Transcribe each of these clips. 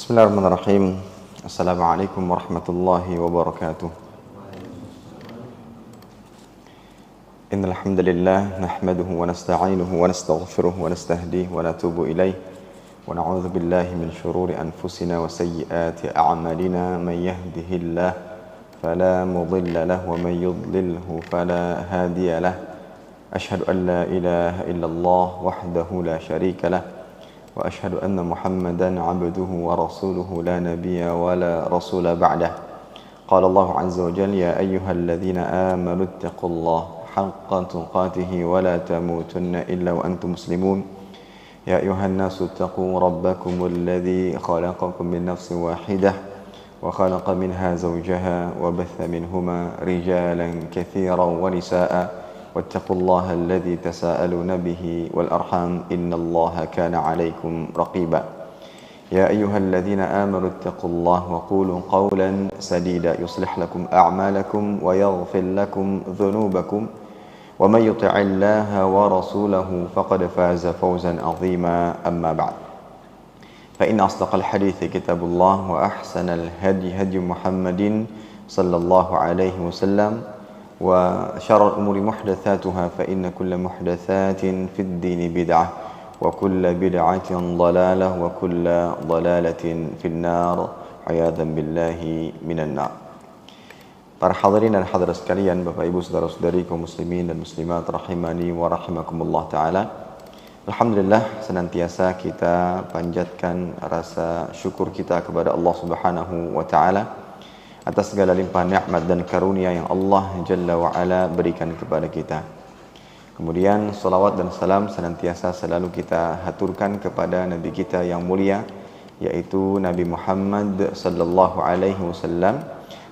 Bismillahirrahmanirrahim. Assalamualaikum warahmatullahi wabarakatuh. Innal hamdalillah nahmaduhu wa nasta'inuhu wa nastaghfiruh wa nastahdihi wa natubu ilayh wa na'udzu billahi min shururi anfusina wa sayyiati a'malina man yahdihillahu fala mudilla lahu wa man yudlilhu fala hadiya lahu. Ashhadu an la ilaha illallah wahdahu la syarika lahu wa ashhadu anna Muhammadan 'abduhu wa rasuluhu la nabiyya wa la rasula ba'dah. Qala Allah 'azza wa jalla ya ayyuhalladzina amanu ittaqullaha haqqa tuqatih wa la tamutunna illa wa antum muslimun. Ya ayyuhan nasu ittaqu rabbakumul ladzi khalaqakum min nafsin wahidah wa khalaqa minha zawjaha wa batha minhuma rijalan katsiran wa nisaa'a واتقوا الله الذي تساءلون به والأرحام إن الله كان عليكم رقيبا يا أيها الذين آمنوا اتقوا الله وقولوا قولا سديدا يصلح لكم أعمالكم ويغفر لكم ذنوبكم ومن يطع الله ورسوله فقد فاز فوزا عظيما أما بعد فإن أصدق الحديث كتاب الله وأحسن الهدي هدي محمد صلى الله عليه وسلم وشر الأمور محدثاتها فإن كل محدثات في الدين بدعة وكل بدعة ضلالة وكل ضلالة في النار عياذا بالله من النار. Para hadirin dan hadirat sekalian, Bapak Ibu saudara-saudari kaum muslimin dan muslimat rahimani wa rahimakumullah taala. Alhamdulillah, senantiasa kita panjatkan rasa syukur kita kepada Allah Subhanahu wa taala atas segala limpahan nikmat dan karunia yang Allah Jalla wa Ala berikan kepada kita. Kemudian salawat dan salam senantiasa selalu kita haturkan kepada Nabi kita yang mulia, yaitu Nabi Muhammad sallallahu alaihi wasallam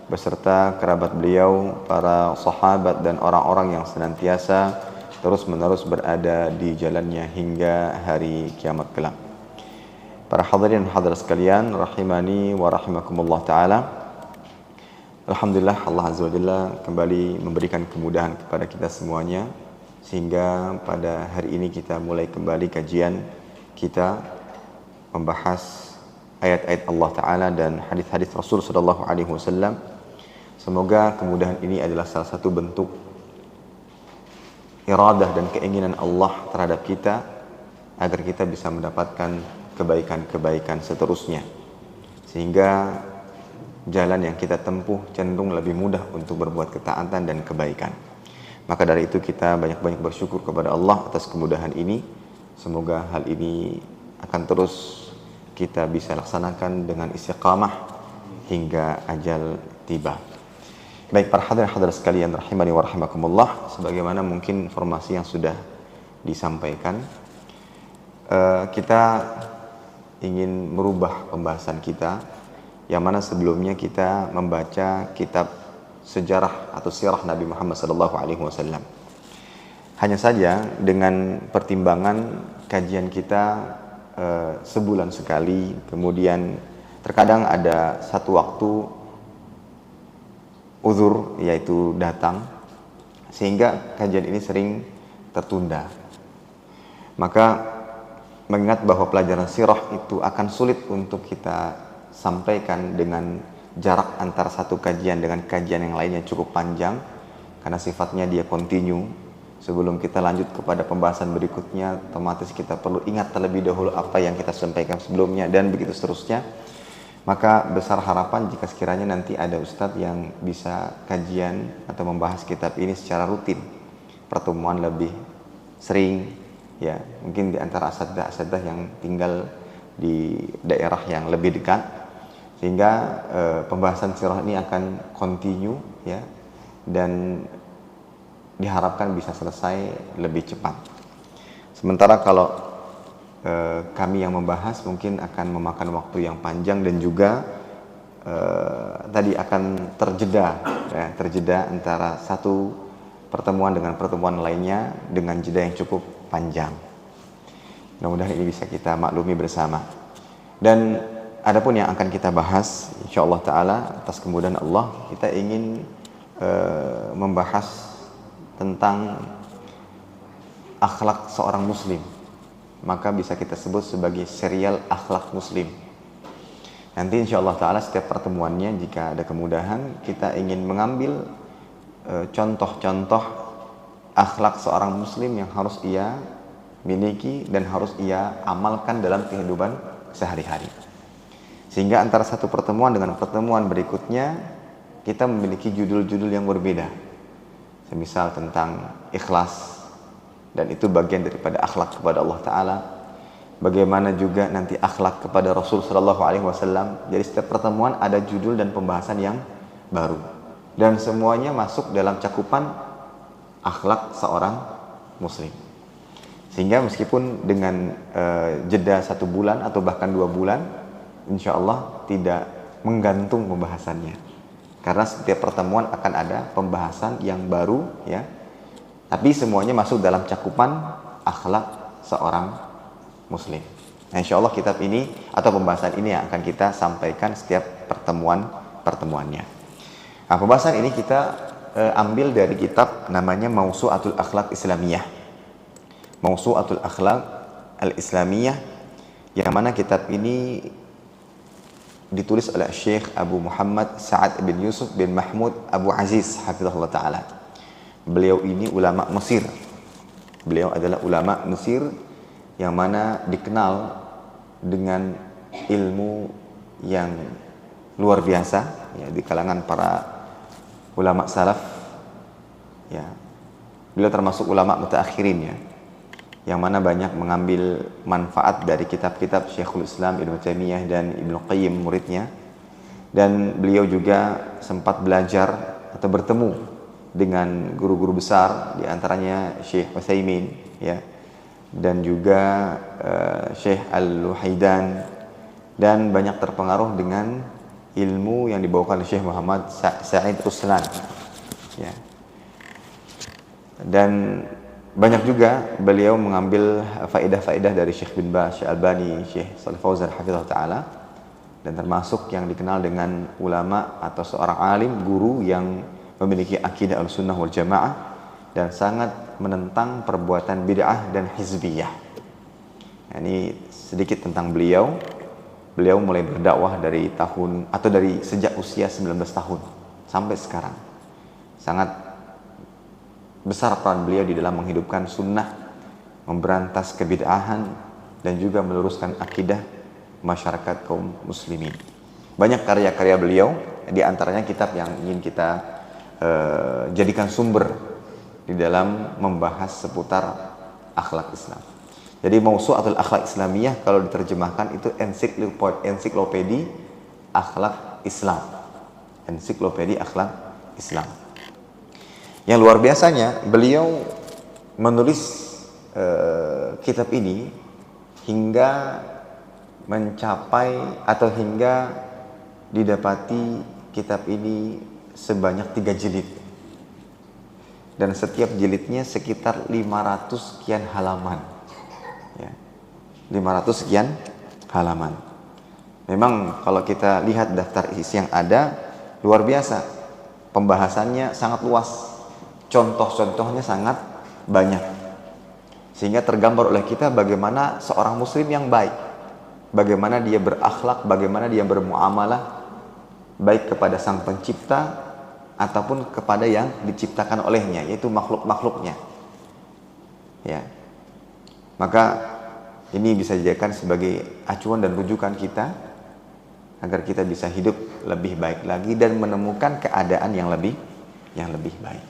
beserta kerabat beliau, para sahabat dan orang-orang yang senantiasa terus-menerus berada di jalannya hingga hari kiamat kelak. Para hadirin dan hadirat sekalian rahimani wa rahimakumullah taala. Alhamdulillah, Allah Azza wa Jalla kembali memberikan kemudahan kepada kita semuanya sehingga pada hari ini kita mulai kembali kajian kita membahas ayat-ayat Allah Ta'ala dan hadis-hadis Rasul Sallallahu Alaihi Wasallam. Semoga kemudahan ini adalah salah satu bentuk iradah dan keinginan Allah terhadap kita agar kita bisa mendapatkan kebaikan-kebaikan seterusnya, sehingga jalan yang kita tempuh cenderung lebih mudah untuk berbuat ketaatan dan kebaikan. Maka dari itu kita banyak-banyak bersyukur kepada Allah atas kemudahan ini. Semoga hal ini akan terus kita bisa laksanakan dengan istiqamah hingga ajal tiba. Baik para hadirin sekalian rahimani wa rahimakumullah, sebagaimana mungkin informasi yang sudah disampaikan, kita ingin merubah pembahasan kita, yang mana sebelumnya kita membaca kitab sejarah atau sirah Nabi Muhammad SAW. Hanya saja dengan pertimbangan kajian kita sebulan sekali, kemudian terkadang ada satu waktu uzur, yaitu datang, sehingga kajian ini sering tertunda. Maka mengingat bahwa pelajaran sirah itu akan sulit untuk kita sampaikan dengan jarak antara satu kajian dengan kajian yang lainnya cukup panjang, karena sifatnya dia kontinu. Sebelum kita lanjut kepada pembahasan berikutnya, otomatis kita perlu ingat terlebih dahulu apa yang kita sampaikan sebelumnya, dan begitu seterusnya. Maka besar harapan jika sekiranya nanti ada ustadz yang bisa kajian atau membahas kitab ini secara rutin, pertemuan lebih sering, ya mungkin di antara asatidzah yang tinggal di daerah yang lebih dekat, sehingga pembahasan sirah ini akan kontinu, ya, dan diharapkan bisa selesai lebih cepat. Sementara kalau kami yang membahas mungkin akan memakan waktu yang panjang, dan juga tadi akan terjeda antara satu pertemuan dengan pertemuan lainnya dengan jeda yang cukup panjang. Mudah-mudahan ini bisa kita maklumi bersama. Dan adapun yang akan kita bahas insyaallah taala atas kemudahan Allah, kita ingin membahas tentang akhlak seorang muslim. Maka bisa kita sebut sebagai serial akhlak muslim. Nanti insya Allah Ta'ala setiap pertemuannya jika ada kemudahan kita ingin mengambil contoh-contoh akhlak seorang muslim yang harus ia miliki dan harus ia amalkan dalam kehidupan sehari-hari. Sehingga antara satu pertemuan dengan pertemuan berikutnya kita memiliki judul-judul yang berbeda. Semisal tentang ikhlas, dan itu bagian daripada akhlak kepada Allah Ta'ala. Bagaimana juga nanti akhlak kepada Rasul Sallallahu Alaihi Wasallam. Jadi setiap pertemuan ada judul dan pembahasan yang baru, dan semuanya masuk dalam cakupan akhlak seorang muslim. Sehingga meskipun dengan jeda 1 bulan atau bahkan 2 bulan, insya Allah tidak menggantung pembahasannya, karena setiap pertemuan akan ada pembahasan yang baru, ya. Tapi semuanya masuk dalam cakupan akhlak seorang muslim. Nah, insya Allah kitab ini atau pembahasan ini yang akan kita sampaikan setiap pertemuannya. Nah, pembahasan ini kita ambil dari kitab namanya Mawsu'atul Akhlaq Islamiyah. Mawsu'atul Akhlaq Al-Islamiyah, yang mana kitab ini ditulis oleh Syekh Abu Muhammad Sa'ad bin Yusuf bin Mahmud Abu Aziz hafizahullah ta'ala. Beliau ini ulama Mesir. Beliau adalah ulama Mesir yang mana dikenal dengan ilmu yang luar biasa, ya, di kalangan para ulama salaf, ya. Beliau termasuk ulama mutaakhirin, ya, yang mana banyak mengambil manfaat dari kitab-kitab Syekhul Islam Ibnu Taimiyah dan Ibnu Qayyim, muridnya. Dan beliau juga sempat belajar atau bertemu dengan guru-guru besar, di antaranya Syekh Utsaimin, ya, dan juga Syekh Al-Luhaidan, dan banyak terpengaruh dengan ilmu yang dibawakan oleh Syekh Muhammad Sa'id Ruslan, ya. Dan banyak juga beliau mengambil faedah-faedah dari Syekh bin Baz, Syekh Albani, Syekh Shalih Fauzan hafizahullah ta'ala, dan termasuk yang dikenal dengan ulama atau seorang alim, guru yang memiliki akidah al-sunnah wal jamaah dan sangat menentang perbuatan bid'ah dan hizbiyah. Nah, ini sedikit tentang beliau. Beliau mulai berdakwah dari sejak usia 19 tahun sampai sekarang. Sangat besar peran beliau di dalam menghidupkan sunnah, memberantas kebid'ahan, dan juga meluruskan akidah masyarakat kaum muslimin. Banyak karya-karya beliau, di antaranya kitab yang ingin kita jadikan sumber di dalam membahas seputar akhlak Islam. Jadi Mawsu'atul Akhlaq Islamiyah kalau diterjemahkan itu ensiklopedi akhlak Islam. Ensiklopedi akhlak Islam. Yang luar biasanya, beliau menulis kitab ini hingga mencapai atau hingga didapati kitab ini sebanyak 3 jilid. Dan setiap jilidnya sekitar 500 sekian halaman, ya, 500 sekian halaman. Memang kalau kita lihat daftar isi yang ada, luar biasa, pembahasannya sangat luas, contoh-contohnya sangat banyak, sehingga tergambar oleh kita bagaimana seorang muslim yang baik, bagaimana dia berakhlak, bagaimana dia bermuamalah baik kepada sang pencipta ataupun kepada yang diciptakan olehnya, yaitu makhluk-makhluknya, ya. Maka ini bisa dijadikan sebagai acuan dan rujukan kita agar kita bisa hidup lebih baik lagi dan menemukan keadaan yang lebih baik.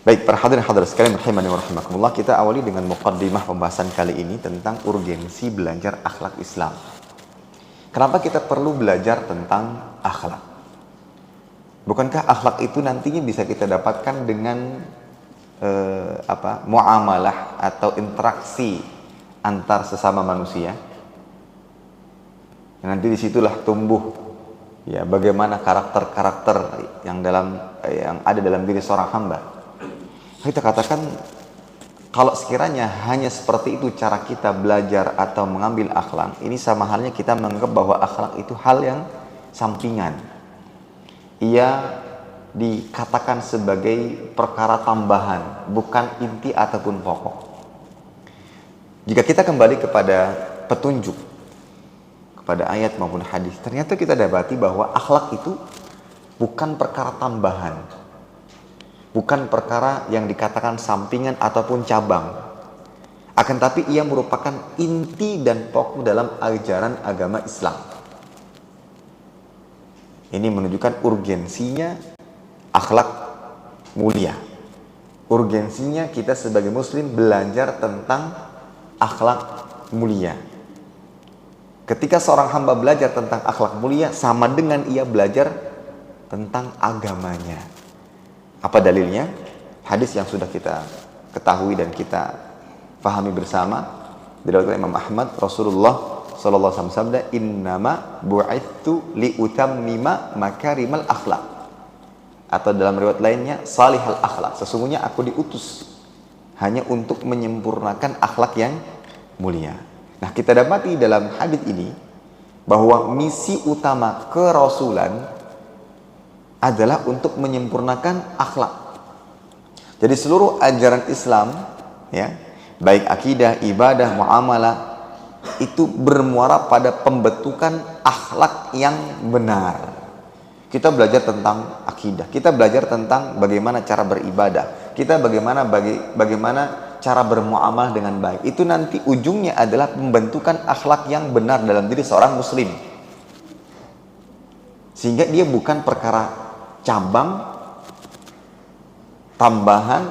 Baik, para hadirin sekalian rahimani wa rahimakumullah, kita awali dengan muqaddimah pembahasan kali ini tentang urgensi belajar akhlak Islam. Kenapa kita perlu belajar tentang akhlak? Bukankah akhlak itu nantinya bisa kita dapatkan dengan muamalah atau interaksi antar sesama manusia? Nanti disitulah tumbuh, ya, bagaimana karakter-karakter yang ada dalam diri seorang hamba. Kita katakan kalau sekiranya hanya seperti itu cara kita belajar atau mengambil akhlak, ini sama halnya kita menganggap bahwa akhlak itu hal yang sampingan. Ia dikatakan sebagai perkara tambahan, bukan inti ataupun pokok. Jika kita kembali kepada petunjuk pada ayat maupun hadis, ternyata kita dapati bahwa akhlak itu bukan perkara tambahan, bukan perkara yang dikatakan sampingan ataupun cabang, akan tapi ia merupakan inti dan pokok dalam ajaran agama Islam. Ini menunjukkan urgensinya akhlak mulia, urgensinya kita sebagai muslim belajar tentang akhlak mulia. Ketika seorang hamba belajar tentang akhlak mulia, sama dengan ia belajar tentang agamanya. Apa dalilnya? Hadis yang sudah kita ketahui dan kita fahami bersama, diriwayatkan Imam Ahmad, Rasulullah sallallahu alaihi wasallam sabda, "Innama bu'itsu liutammima makarimal akhlak." Atau dalam riwayat lainnya, salihal akhlak. Sesungguhnya aku diutus hanya untuk menyempurnakan akhlak yang mulia. Nah, kita dapati dalam hadis ini bahwa misi utama kerasulan adalah untuk menyempurnakan akhlak. Jadi seluruh ajaran Islam, ya, baik akidah, ibadah, muamalah, itu bermuara pada pembentukan akhlak yang benar. Kita belajar tentang akidah, kita belajar tentang bagaimana cara beribadah, kita bagaimana cara bermuamalah dengan baik. Itu nanti ujungnya adalah pembentukan akhlak yang benar dalam diri seorang muslim. Sehingga dia bukan perkara cabang, tambahan,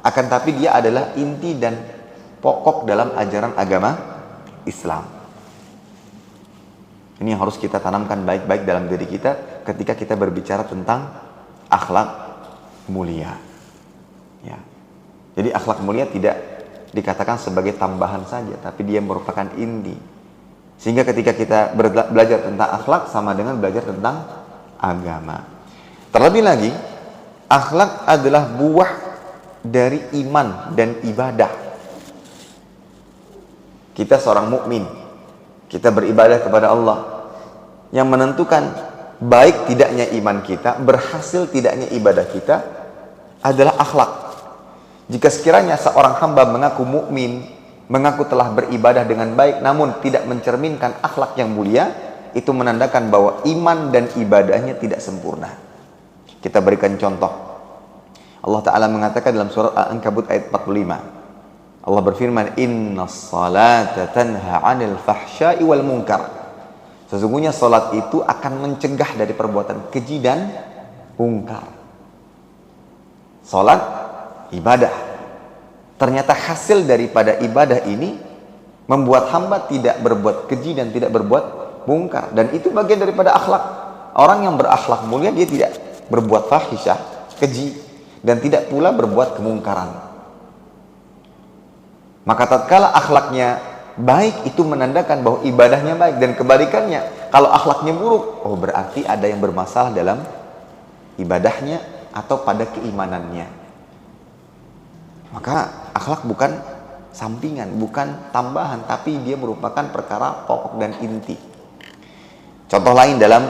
akan tapi dia adalah inti dan pokok dalam ajaran agama Islam. Ini yang harus kita tanamkan baik-baik dalam diri kita ketika kita berbicara tentang akhlak mulia. Ya. Jadi akhlak mulia tidak dikatakan sebagai tambahan saja, tapi dia merupakan inti. Sehingga ketika kita belajar tentang akhlak sama dengan belajar tentang agama. Terlebih lagi, akhlak adalah buah dari iman dan ibadah. Kita seorang mukmin, kita beribadah kepada Allah. Yang menentukan baik tidaknya iman kita, berhasil tidaknya ibadah kita adalah akhlak. Jika sekiranya seorang hamba mengaku mukmin, mengaku telah beribadah dengan baik, namun tidak mencerminkan akhlak yang mulia, itu menandakan bahwa iman dan ibadahnya tidak sempurna. Kita berikan contoh. Allah Ta'ala mengatakan dalam surat Al-Ankabut ayat 45. Allah berfirman, "Innas salata tanha 'anil fahsya'i wal munkar." Sesungguhnya salat itu akan mencegah dari perbuatan keji dan mungkar. Salat ibadah. Ternyata hasil daripada ibadah ini membuat hamba tidak berbuat keji dan tidak berbuat mungkar, dan itu bagian daripada akhlak. Orang yang berakhlak mulia, dia tidak berbuat fahisyah, keji, dan tidak pula berbuat kemungkaran. Maka tatkala akhlaknya baik, itu menandakan bahwa ibadahnya baik, dan kebalikannya, kalau akhlaknya buruk, oh berarti ada yang bermasalah dalam ibadahnya atau pada keimanannya. Maka akhlak bukan sampingan, bukan tambahan, tapi dia merupakan perkara pokok dan inti. Contoh lain dalam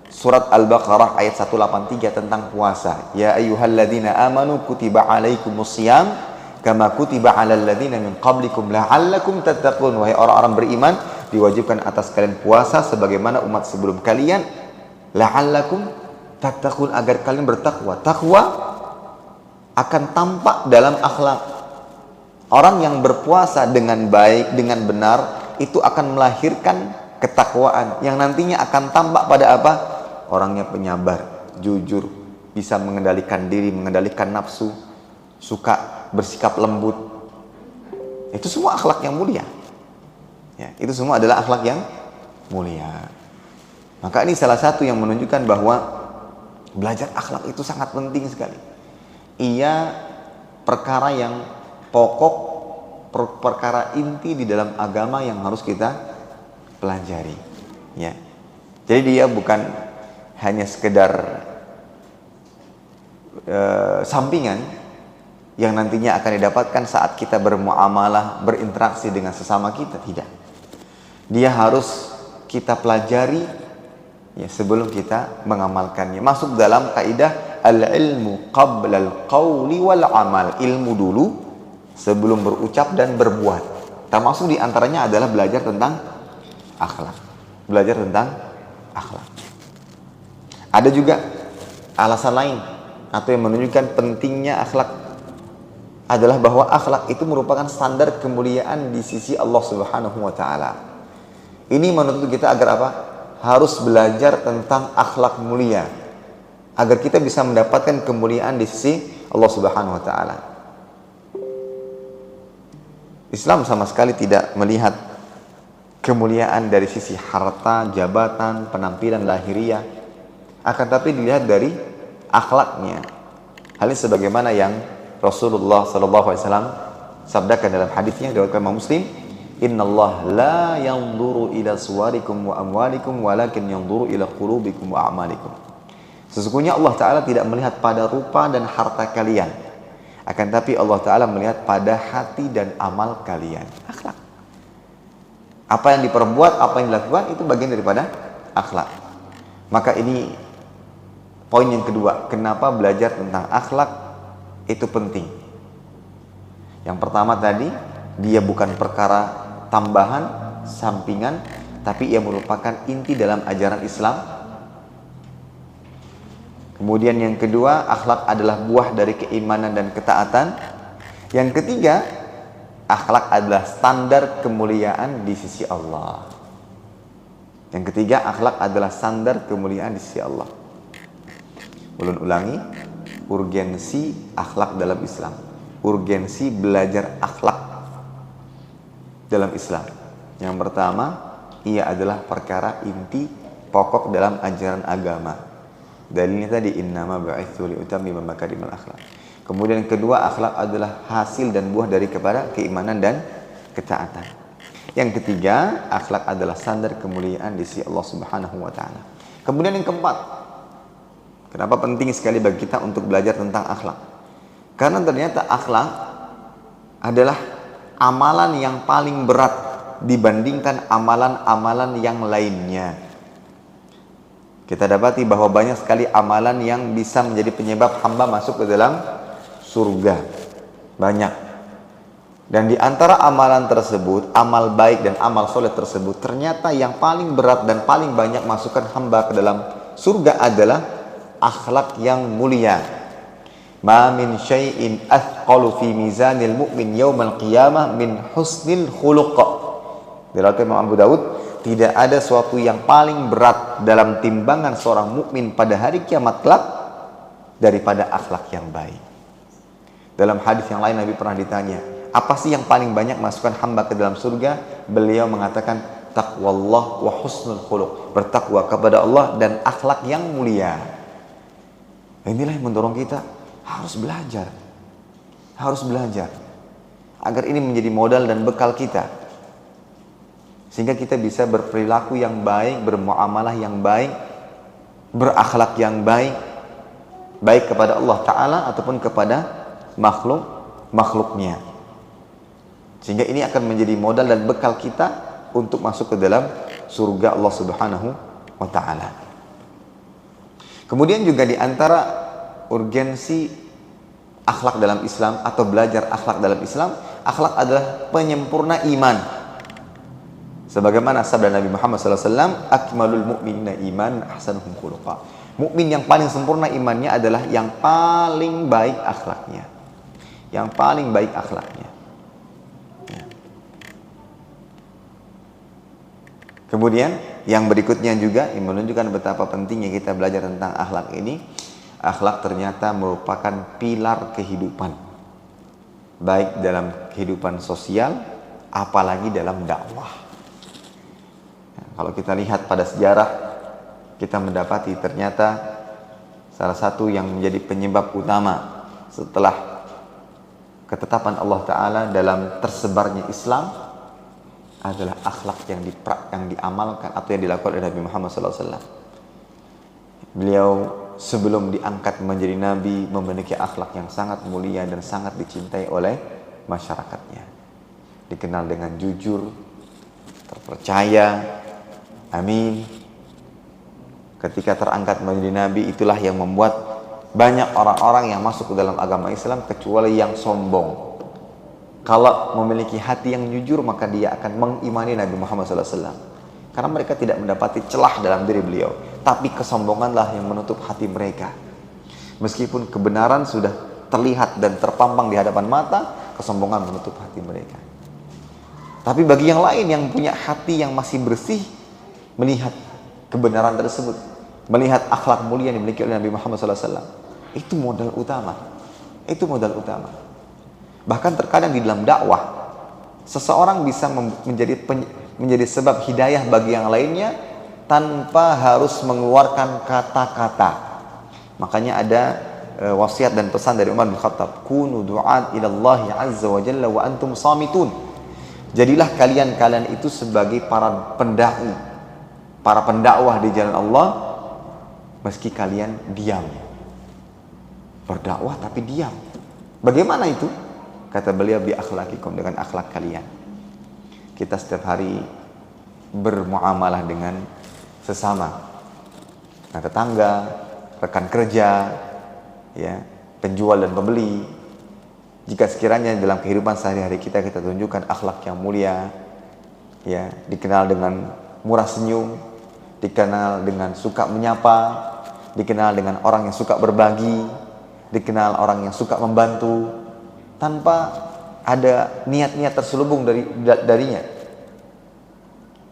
surat Al-Baqarah ayat 183 tentang puasa. Ya ayyuhalladzina amanu kutiba alaikumusiyam kama kutiba 'alal ladzina min qablikum la'allakum tattaqun. Wahai orang-orang beriman, diwajibkan atas kalian puasa sebagaimana umat sebelum kalian, la'allakum tattaqun, agar kalian bertakwa. Takwa akan tampak dalam akhlak. Orang yang berpuasa dengan baik, dengan benar, itu akan melahirkan ketakwaan yang nantinya akan tampak pada apa? Orangnya penyabar, jujur, bisa mengendalikan diri, mengendalikan nafsu, suka bersikap lembut. Itu semua akhlak yang mulia. Ya, itu semua adalah akhlak yang mulia. Maka ini salah satu yang menunjukkan bahwa belajar akhlak itu sangat penting sekali. Ia perkara yang pokok, perkara inti di dalam agama yang harus kita pelajari. Ya. Jadi dia bukan hanya sekedar sampingan yang nantinya akan didapatkan saat kita bermuamalah, berinteraksi dengan sesama kita. Tidak. Dia harus kita pelajari ya, sebelum kita mengamalkannya. Masuk dalam kaidah al-ilmu qabla al-qawli wal amal. Ilmu dulu sebelum berucap dan berbuat. Termasuk diantaranya adalah belajar tentang akhlak. belajar tentang akhlak. Ada juga alasan lain atau yang menunjukkan pentingnya akhlak adalah bahwa akhlak itu merupakan standar kemuliaan di sisi Allah Subhanahu wa taala. Ini menuntut kita agar apa? Harus belajar tentang akhlak mulia agar kita bisa mendapatkan kemuliaan di sisi Allah Subhanahu wa taala. Islam sama sekali tidak melihat kemuliaan dari sisi harta, jabatan, penampilan lahiriah, akan tapi dilihat dari akhlaknya. Hal ini sebagaimana yang Rasulullah SAW sabdakan dalam hadisnya diriwayatkan Imam Muslim, "Innallaha la yanzuru ila suwarikum wa amwalikum walakin yanzuru ila qulubikum wa a'malikum." Sesungguhnya Allah Ta'ala tidak melihat pada rupa dan harta kalian, akan tapi Allah Ta'ala melihat pada hati dan amal kalian. Akhlak. Apa yang diperbuat, apa yang dilakukan itu bagian daripada akhlak. Maka ini poin yang kedua, kenapa belajar tentang akhlak itu penting. Yang pertama tadi, dia bukan perkara tambahan, sampingan, tapi ia merupakan inti dalam ajaran Islam. Kemudian yang kedua, akhlak adalah buah dari keimanan dan ketaatan. Yang ketiga, akhlak adalah standar kemuliaan di sisi Allah. Yang ketiga, akhlak adalah standar kemuliaan di sisi Allah. Ulun ulangi, urgensi akhlak dalam Islam, urgensi belajar akhlak dalam Islam. Yang pertama, ia adalah perkara inti pokok dalam ajaran agama. Dalilnya tadi, innama ba'itsu liutammima makarimal akhlak. Kemudian yang kedua, akhlak adalah hasil dan buah dari kepada keimanan dan ketaatan. Yang ketiga, akhlak adalah standar kemuliaan di sisi Allah Subhanahu wa taala. Kemudian yang keempat, kenapa penting sekali bagi kita untuk belajar tentang akhlak? Karena ternyata akhlak adalah amalan yang paling berat dibandingkan amalan-amalan yang lainnya. Kita dapati bahwa banyak sekali amalan yang bisa menjadi penyebab hamba masuk ke dalam surga. Banyak. Dan di antara amalan tersebut, amal baik dan amal soleh tersebut, ternyata yang paling berat dan paling banyak masukkan hamba ke dalam surga adalah akhlak yang mulia. Ma min syai'in athqalu fi mizanil mu'min yaumal qiyamah min husnil khuluq. Diriwayatkan Imam Abu Daud, tidak ada suatu yang paling berat dalam timbangan seorang mukmin pada hari kiamat kelak daripada akhlak yang baik. Dalam hadis yang lain Nabi pernah ditanya, apa sih yang paling banyak masukkan hamba ke dalam surga? Beliau mengatakan, taqwallah wa husnul khuluq, bertakwa kepada Allah dan akhlak yang mulia. Inilah yang mendorong kita harus belajar agar ini menjadi modal dan bekal kita, sehingga kita bisa berperilaku yang baik, bermuamalah yang baik, berakhlak yang baik, baik kepada Allah Ta'ala ataupun kepada makhluknya. Sehingga ini akan menjadi modal dan bekal kita untuk masuk ke dalam surga Allah Subhanahu wa Ta'ala. Kemudian juga di antara urgensi akhlak dalam Islam atau belajar akhlak dalam Islam, akhlak adalah penyempurna iman. Sebagaimana sabda Nabi Muhammad SAW, akmalul mu'minina iman ahsanuhum khuluqa. Mukmin yang paling sempurna imannya adalah yang paling baik akhlaknya. Yang paling baik akhlaknya. Ya. Kemudian yang berikutnya juga yang menunjukkan betapa pentingnya kita belajar tentang akhlak ini. Akhlak ternyata merupakan pilar kehidupan, baik dalam kehidupan sosial, apalagi dalam dakwah. Kalau kita lihat pada sejarah, kita mendapati ternyata salah satu yang menjadi penyebab utama setelah ketetapan Allah Ta'ala dalam tersebarnya Islam adalah akhlak yang diamalkan atau yang dilakukan oleh Nabi Muhammad SAW. Beliau sebelum diangkat menjadi Nabi memiliki akhlak yang sangat mulia dan sangat dicintai oleh masyarakatnya. Dikenal dengan jujur, terpercaya, amin. Ketika terangkat menjadi Nabi, itulah yang membuat banyak orang-orang yang masuk ke dalam agama Islam kecuali yang sombong. Kalau memiliki hati yang jujur, maka dia akan mengimani Nabi Muhammad SAW. Karena mereka tidak mendapati celah dalam diri beliau, tapi kesombonganlah yang menutup hati mereka. Meskipun kebenaran sudah terlihat dan terpampang di hadapan mata, kesombongan menutup hati mereka. Tapi bagi yang lain yang punya hati yang masih bersih, melihat kebenaran tersebut, melihat akhlak mulia yang dimiliki oleh Nabi Muhammad SAW, itu modal utama. Itu modal utama. Bahkan terkadang di dalam dakwah, seseorang bisa menjadi sebab hidayah bagi yang lainnya tanpa harus mengeluarkan kata-kata. Makanya ada wasiat dan pesan dari Umar bin Khattab, kunu du'at ilallahi azza wa jalla wa antum samitun. Jadilah kalian itu sebagai para pendai, para pendakwah di jalan Allah, meski kalian diam. Berdakwah tapi diam. Bagaimana itu? Kata beliau, bi akhlaqikum, dengan akhlak kalian. Kita setiap hari bermuamalah dengan sesama, dengan tetangga, rekan kerja, ya, penjual dan pembeli. Jika sekiranya dalam kehidupan sehari-hari kita tunjukkan akhlak yang mulia, ya, dikenal dengan murah senyum, dikenal dengan suka menyapa, dikenal dengan orang yang suka berbagi, dikenal orang yang suka membantu, tanpa ada niat-niat terselubung darinya,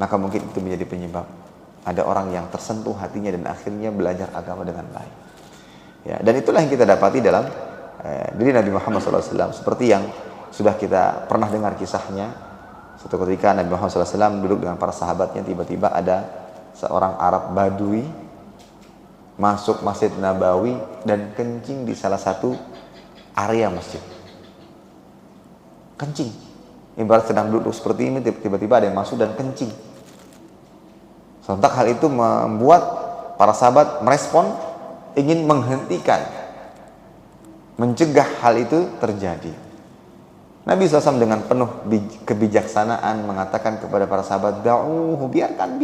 maka mungkin itu menjadi penyebab ada orang yang tersentuh hatinya dan akhirnya belajar agama dengan baik. Ya, dan itulah yang kita dapati dalam diri Nabi Muhammad SAW, seperti yang sudah kita pernah dengar kisahnya. Suatu ketika Nabi Muhammad SAW duduk dengan para sahabatnya, tiba-tiba ada seorang Arab Badui masuk Masjid Nabawi dan kencing di salah satu area masjid. Kencing, ibarat sedang duduk seperti ini, tiba-tiba ada yang masuk dan kencing. Sontak hal itu membuat para sahabat merespon, ingin menghentikan, mencegah hal itu terjadi. Nabi SAW dengan penuh kebijaksanaan mengatakan kepada para sahabat, da'uhu, biarkan.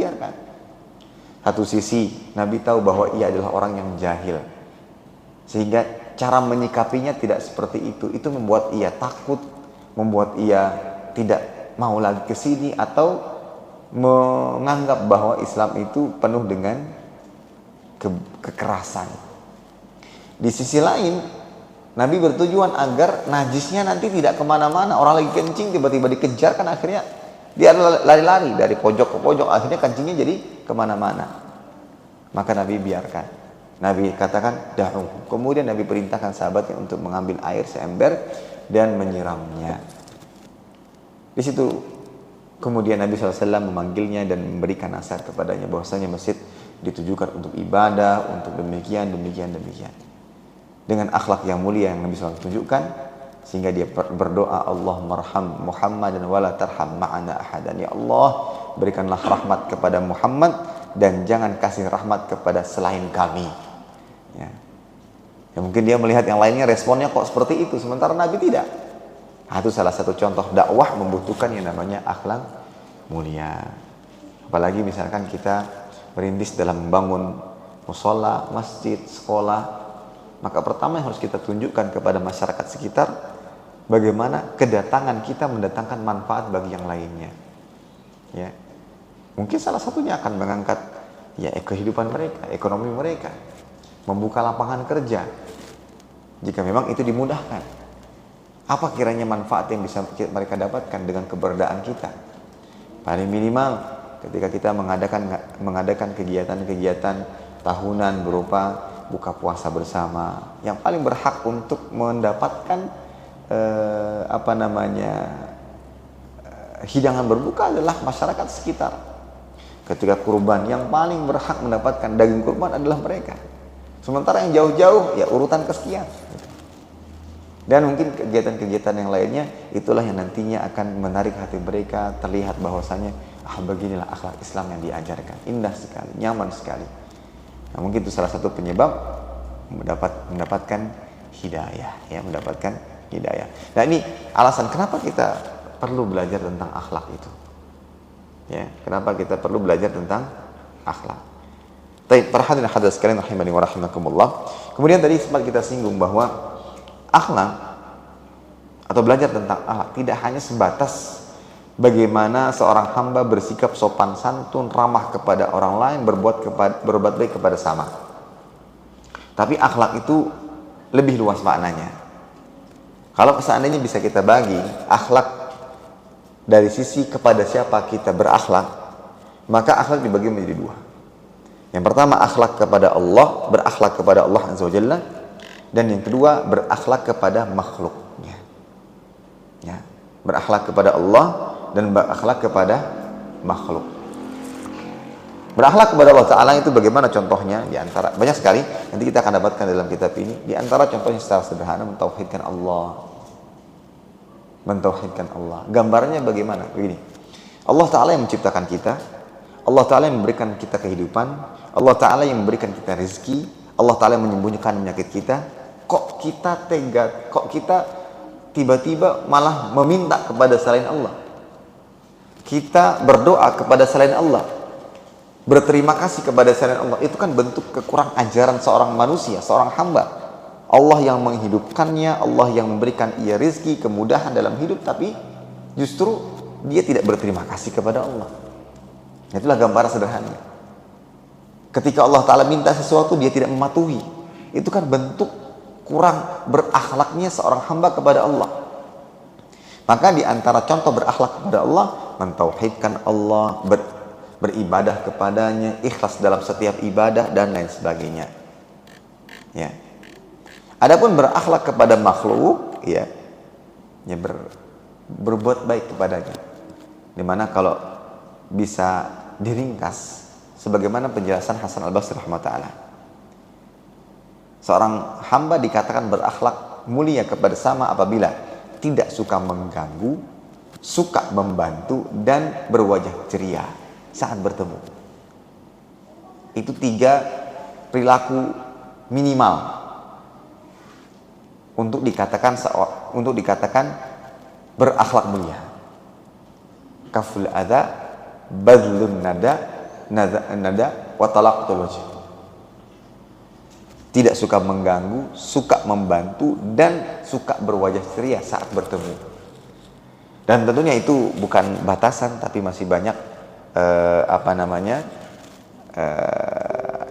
Satu sisi Nabi tahu bahwa ia adalah orang yang jahil, sehingga cara menyikapinya tidak seperti itu. Itu membuat ia takut, membuat ia tidak mau lagi ke sini, atau menganggap bahwa Islam itu penuh dengan kekerasan. Di sisi lain, Nabi bertujuan agar najisnya nanti tidak kemana-mana. Orang lagi kencing tiba-tiba dikejar, kan akhirnya dia lari-lari dari pojok ke pojok, akhirnya kencingnya jadi kemana-mana. Maka Nabi biarkan. Nabi katakan da'u. Kemudian Nabi perintahkan sahabatnya untuk mengambil air seember dan menyiramnya. Di situ kemudian Nabi SAW memanggilnya dan memberikan nasihat kepadanya bahwasanya masjid ditujukan untuk ibadah, untuk demikian. Dengan akhlak yang mulia yang Nabi SAW tunjukkan, sehingga dia berdoa, Allahumma arham Muhammadan wa la tarham ma'ana ahadan. Ya Allah, berikanlah rahmat kepada Muhammad dan jangan kasih rahmat kepada selain kami. Ya. Ya, mungkin dia melihat yang lainnya responnya kok seperti itu, sementara Nabi tidak. Nah, itu salah satu contoh dakwah membutuhkan yang namanya akhlak mulia. Apalagi misalkan kita merintis dalam membangun mushola, masjid, sekolah, maka pertama yang harus kita tunjukkan kepada masyarakat sekitar, bagaimana kedatangan kita mendatangkan manfaat bagi yang lainnya. Ya, mungkin salah satunya akan mengangkat kehidupan mereka, ekonomi mereka, membuka lapangan kerja. Jika memang itu dimudahkan, apa kiranya manfaat yang bisa mereka dapatkan dengan keberadaan kita? Paling minimal ketika kita mengadakan kegiatan-kegiatan tahunan berupa buka puasa bersama, yang paling berhak untuk mendapatkan hidangan berbuka adalah masyarakat sekitar. Ketika kurban, yang paling berhak mendapatkan daging kurban adalah mereka. Sementara yang jauh-jauh ya urutan kesekian. Dan mungkin kegiatan-kegiatan yang lainnya itulah yang nantinya akan menarik hati mereka, terlihat bahwasanya beginilah akhlak Islam yang diajarkan, indah sekali, nyaman sekali. Nah, mungkin itu salah satu penyebab mendapatkan hidayah, ya, mendapatkan hidayah. Nah, ini alasan kenapa kita perlu belajar tentang akhlak itu. Ya, kenapa kita perlu belajar tentang akhlak. Baik, para hadirin hadirat sekalian rahimani wa rahimakumullah. Kemudian tadi sempat kita singgung bahwa akhlak atau belajar tentang akhlak tidak hanya sebatas bagaimana seorang hamba bersikap sopan santun, ramah kepada orang lain, berbuat baik kepada sama. Tapi akhlak itu lebih luas maknanya. Kalau seandainya bisa kita bagi akhlak dari sisi kepada siapa kita berakhlak, maka akhlak dibagi menjadi dua. Yang pertama akhlak kepada Allah, berakhlak kepada Allah Azza wa Jalla, dan yang kedua berakhlak kepada makhluknya. Ya, berakhlak kepada Allah dan berakhlak kepada makhluk. Berakhlak kepada Allah Ta'ala itu bagaimana contohnya? Di antara banyak sekali, nanti kita akan dapatkan dalam kitab ini. Di antara contohnya secara sederhana mentauhidkan Allah. Mentauhidkan Allah. Gambarnya bagaimana? Begini. Allah Ta'ala yang menciptakan kita, Allah Ta'ala yang memberikan kita kehidupan, Allah Ta'ala yang memberikan kita rezeki, Allah Ta'ala yang menyembuhkan penyakit kita. Kok kita tega, kok kita tiba-tiba malah meminta kepada selain Allah? Kita berdoa kepada selain Allah, berterima kasih kepada selain Allah. Itu kan bentuk kekurang ajaran seorang manusia, seorang hamba. Allah yang menghidupkannya, Allah yang memberikan ia rezeki, kemudahan dalam hidup, tapi justru dia tidak berterima kasih kepada Allah. Itulah gambaran sederhana. Ketika Allah Ta'ala minta sesuatu, dia tidak mematuhi. Itu kan bentuk kurang berakhlaknya seorang hamba kepada Allah. Maka di antara contoh berakhlak kepada Allah, mentauhidkan Allah, beribadah kepadanya, ikhlas dalam setiap ibadah, dan lain sebagainya. Ya. Adapun berakhlak kepada makhluk, ya berbuat baik kepadanya. Dimana kalau bisa diringkas sebagaimana penjelasan Hasan Al-Basri rahimahullah, seorang hamba dikatakan berakhlak mulia kepada sama apabila tidak suka mengganggu, suka membantu, dan berwajah ceria saat bertemu. Itu 3 perilaku minimal untuk dikatakan berakhlak mulia. Kaful adza, badlun nada wa talaqtul wajh. Tidak suka mengganggu, suka membantu, dan suka berwajah ceria saat bertemu. Dan tentunya itu bukan batasan, tapi masih banyak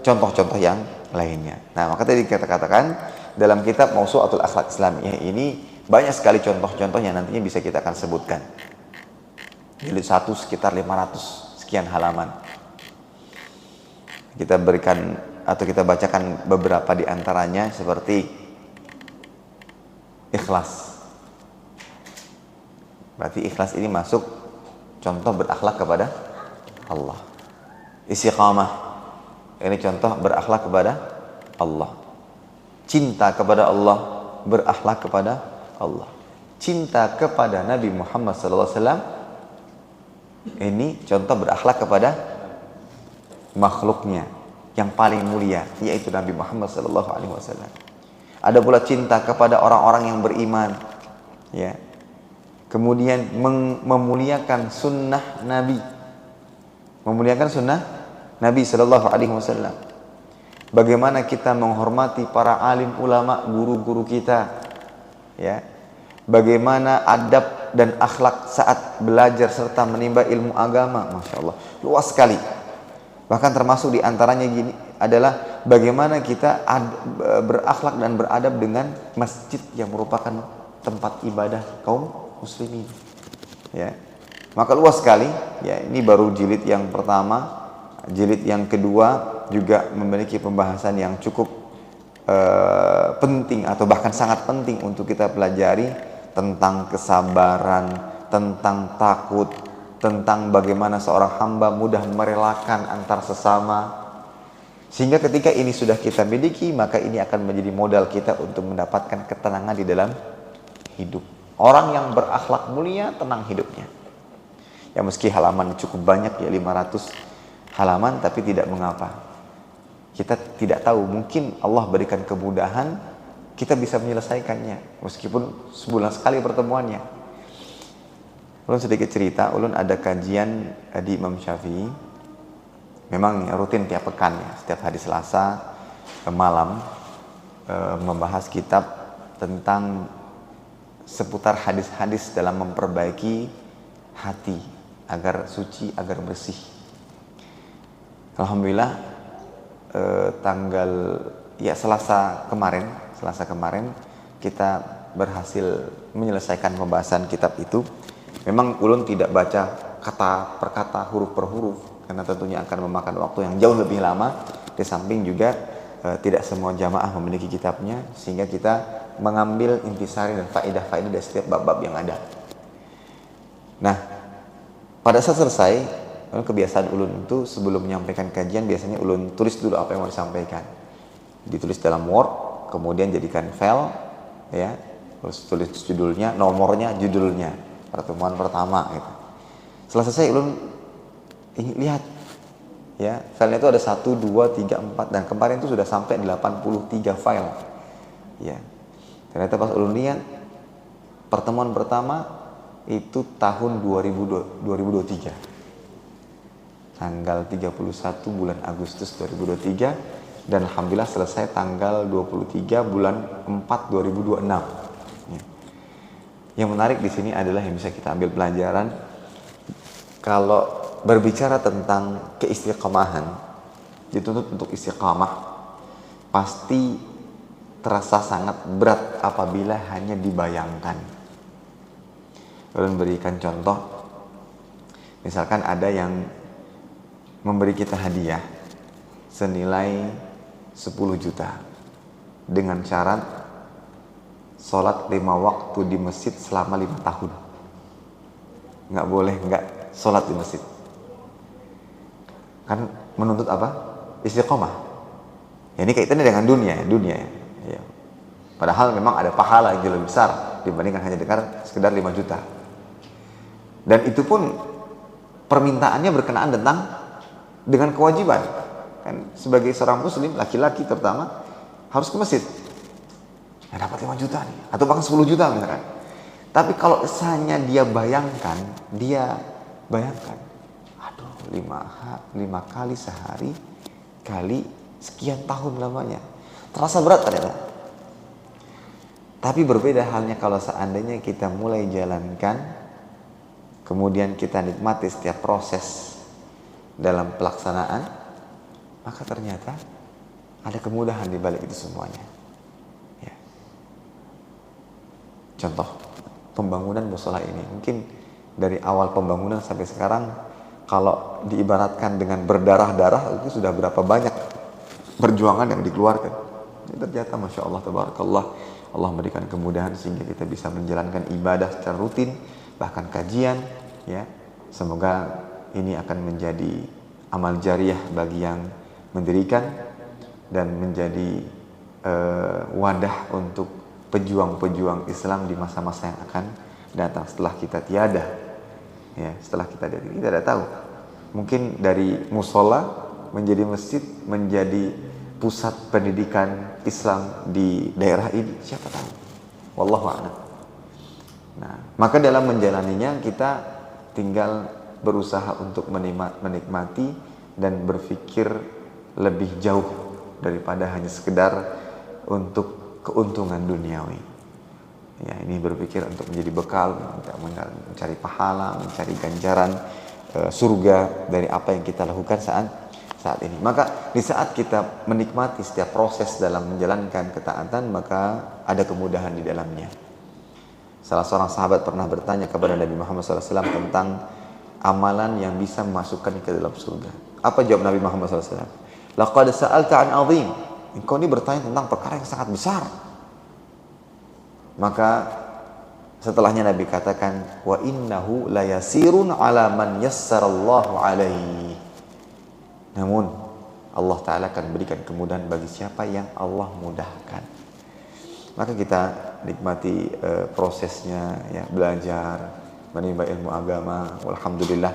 contoh-contoh yang lainnya. Nah, maka tadi kita katakan dalam kitab Mawsu'atul Akhlaq Islamiyah ini banyak sekali contoh-contoh yang nantinya bisa kita akan sebutkan. Jilid 1 sekitar 500 sekian halaman. Kita berikan atau kita bacakan beberapa di antaranya seperti ikhlas. Berarti ikhlas ini masuk contoh berakhlak kepada Allah. Istiqamah, ini contoh berakhlak kepada Allah. Cinta kepada Allah, berakhlak kepada Allah. Cinta kepada Nabi Muhammad SAW, ini contoh berakhlak kepada makhluknya yang paling mulia, yaitu Nabi Muhammad SAW. Ada pula cinta kepada orang-orang yang beriman, ya. Kemudian memuliakan sunnah Nabi, memuliakan sunnah Nabi SAW. Bagaimana kita menghormati para alim ulama, guru-guru kita, ya. Bagaimana adab dan akhlak saat belajar serta menimba ilmu agama, masya Allah, luas sekali. Bahkan termasuk di antaranya gini adalah bagaimana kita berakhlak dan beradab dengan masjid yang merupakan tempat ibadah kaum muslimin. Ya, maka luas sekali. Ya, ini baru jilid yang pertama. Jilid yang kedua juga memiliki pembahasan yang cukup penting atau bahkan sangat penting untuk kita pelajari, tentang kesabaran, tentang takut, tentang bagaimana seorang hamba mudah merelakan antar sesama. Sehingga ketika ini sudah kita miliki, maka ini akan menjadi modal kita untuk mendapatkan ketenangan di dalam hidup. Orang yang berakhlak mulia, tenang hidupnya. Ya, meski halaman cukup banyak, ya 500 halaman, tapi tidak mengapa. Kita tidak tahu, mungkin Allah berikan kemudahan, kita bisa menyelesaikannya meskipun sebulan sekali pertemuannya. Ulun sedikit cerita, ulun ada kajian di Imam Syafi'i. Memang rutin tiap pekan, ya, setiap hari Selasa malam membahas kitab tentang seputar hadis-hadis dalam memperbaiki hati agar suci, agar bersih. Alhamdulillah tanggal Selasa kemarin kita berhasil menyelesaikan pembahasan kitab itu. Memang ulun tidak baca kata per kata, huruf per huruf, karena tentunya akan memakan waktu yang jauh lebih lama. Di samping juga tidak semua jamaah memiliki kitabnya, sehingga kita mengambil intisari dan faedah-faedah dari setiap bab-bab yang ada. Nah, pada saat selesai, kebiasaan ulun itu sebelum menyampaikan kajian biasanya ulun tulis dulu apa yang mau disampaikan. Ditulis dalam Word, kemudian jadikan file, ya, terus tulis judulnya, nomornya, judulnya, pertemuan pertama gitu. Setelah selesai ulun lihat, ya, filenya itu ada 1, 2, 3, 4, dan kemarin itu sudah sampai 83 file. Ya. Ternyata pas ulun lihat pertemuan pertama itu tahun 2023. Tanggal 31 bulan Agustus 2023, dan alhamdulillah selesai tanggal 23 bulan 4 2026. Ya. Yang menarik di sini adalah yang bisa kita ambil pelajaran, kalau berbicara tentang keistiqomahan, dituntut untuk istiqamah, pasti terasa sangat berat apabila hanya dibayangkan. Kalau memberikan contoh, misalkan ada yang memberi kita hadiah senilai 10 juta dengan syarat sholat 5 waktu di masjid selama 5 tahun. Nggak boleh nggak sholat di masjid. Kan menuntut apa? Istiqomah. Ya, ini kaitannya dengan dunia. Ya. Padahal memang ada pahala yang jauh lebih besar dibandingkan hanya sekedar 5 juta. Dan itu pun permintaannya berkenaan dengan kewajiban. Kan sebagai seorang muslim, laki-laki terutama, harus ke masjid. Ya, dapat 5 juta nih, atau bahkan 10 juta misalkan. Tapi kalau misalnya dia bayangkan, aduh, 5 kali sehari kali sekian tahun lamanya, terasa berat ternyata. Tapi berbeda halnya kalau seandainya kita mulai jalankan, kemudian kita nikmati setiap proses dalam pelaksanaan, maka ternyata ada kemudahan di balik itu semuanya. Ya. Contoh pembangunan musola ini, mungkin dari awal pembangunan sampai sekarang, kalau diibaratkan dengan berdarah-darah, itu sudah berapa banyak perjuangan yang dikeluarkan. Ini ternyata Masya Allah, Tabarakallah, Allah memberikan kemudahan sehingga kita bisa menjalankan ibadah secara rutin, bahkan kajian. Ya, semoga ini akan menjadi amal jariah bagi yang mendirikan dan menjadi wadah untuk pejuang-pejuang Islam di masa-masa yang akan datang setelah kita tiada. Ya, setelah kita tidak tahu. Mungkin dari musola menjadi masjid, menjadi pusat pendidikan Islam di daerah ini, siapa tahu. Wallahu a'lam. Nah, maka dalam menjalaninya kita tinggal berusaha untuk menikmati dan berpikir lebih jauh daripada hanya sekedar untuk keuntungan duniawi. Ya, ini berpikir untuk menjadi bekal, mencari pahala, mencari ganjaran surga dari apa yang kita lakukan saat ini. Maka di saat kita menikmati setiap proses dalam menjalankan ketaatan, maka ada kemudahan di dalamnya. Salah seorang sahabat pernah bertanya kepada Nabi Muhammad SAW tentang amalan yang bisa memasukkan ke dalam surga. Apa jawab Nabi Muhammad SAW? Laqad sa'alta an azim. Engkau ini bertanya tentang perkara yang sangat besar. Maka setelahnya Nabi katakan, wa innahu layasirun ala man yassarallahu alaihi. Namun Allah Ta'ala akan berikan kemudahan bagi siapa yang Allah mudahkan. Maka kita nikmati prosesnya, ya, belajar, menimba ilmu agama. Alhamdulillah,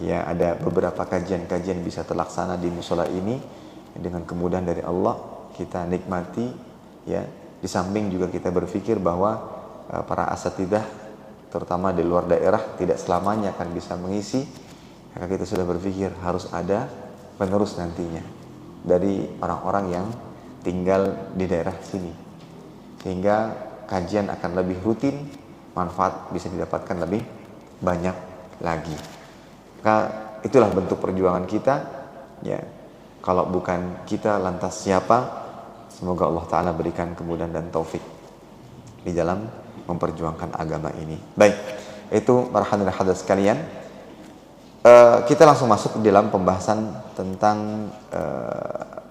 ya, ada beberapa kajian-kajian bisa terlaksana di musola ini dengan kemudahan dari Allah. Kita nikmati, ya. Di samping juga kita berpikir bahwa para asatidzah terutama di luar daerah tidak selamanya akan bisa mengisi. Maka kita sudah berpikir harus ada penerus nantinya dari orang-orang yang tinggal di daerah sini, sehingga kajian akan lebih rutin, manfaat bisa didapatkan lebih banyak lagi. Maka itulah bentuk perjuangan kita, ya. Kalau bukan kita lantas siapa? Semoga Allah Ta'ala berikan kemudahan dan taufik di dalam memperjuangkan agama ini. Baik, itu para hadirin sekalian. Kita langsung masuk di dalam pembahasan tentang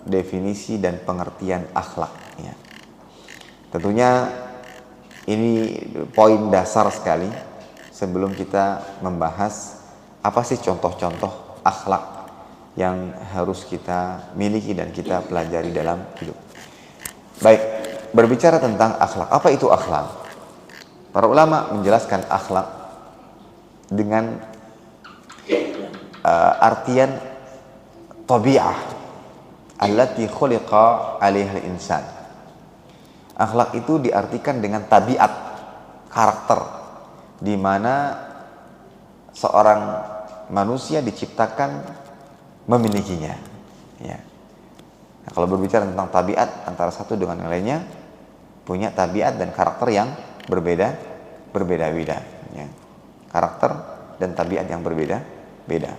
definisi dan pengertian akhlak, ya. Tentunya ini poin dasar sekali sebelum kita membahas apa sih contoh-contoh akhlak yang harus kita miliki dan kita pelajari dalam hidup. Baik, berbicara tentang akhlak, apa itu akhlak? Para ulama menjelaskan akhlak dengan artian tabi'ah allati khuliqa 'alaiha al-insan. Akhlak itu diartikan dengan tabiat, karakter, di mana seorang manusia diciptakan memilikinya, ya. Nah, kalau berbicara tentang tabiat, antara satu dengan yang lainnya punya tabiat dan karakter yang berbeda-beda, ya. Karakter dan tabiat yang berbeda-beda.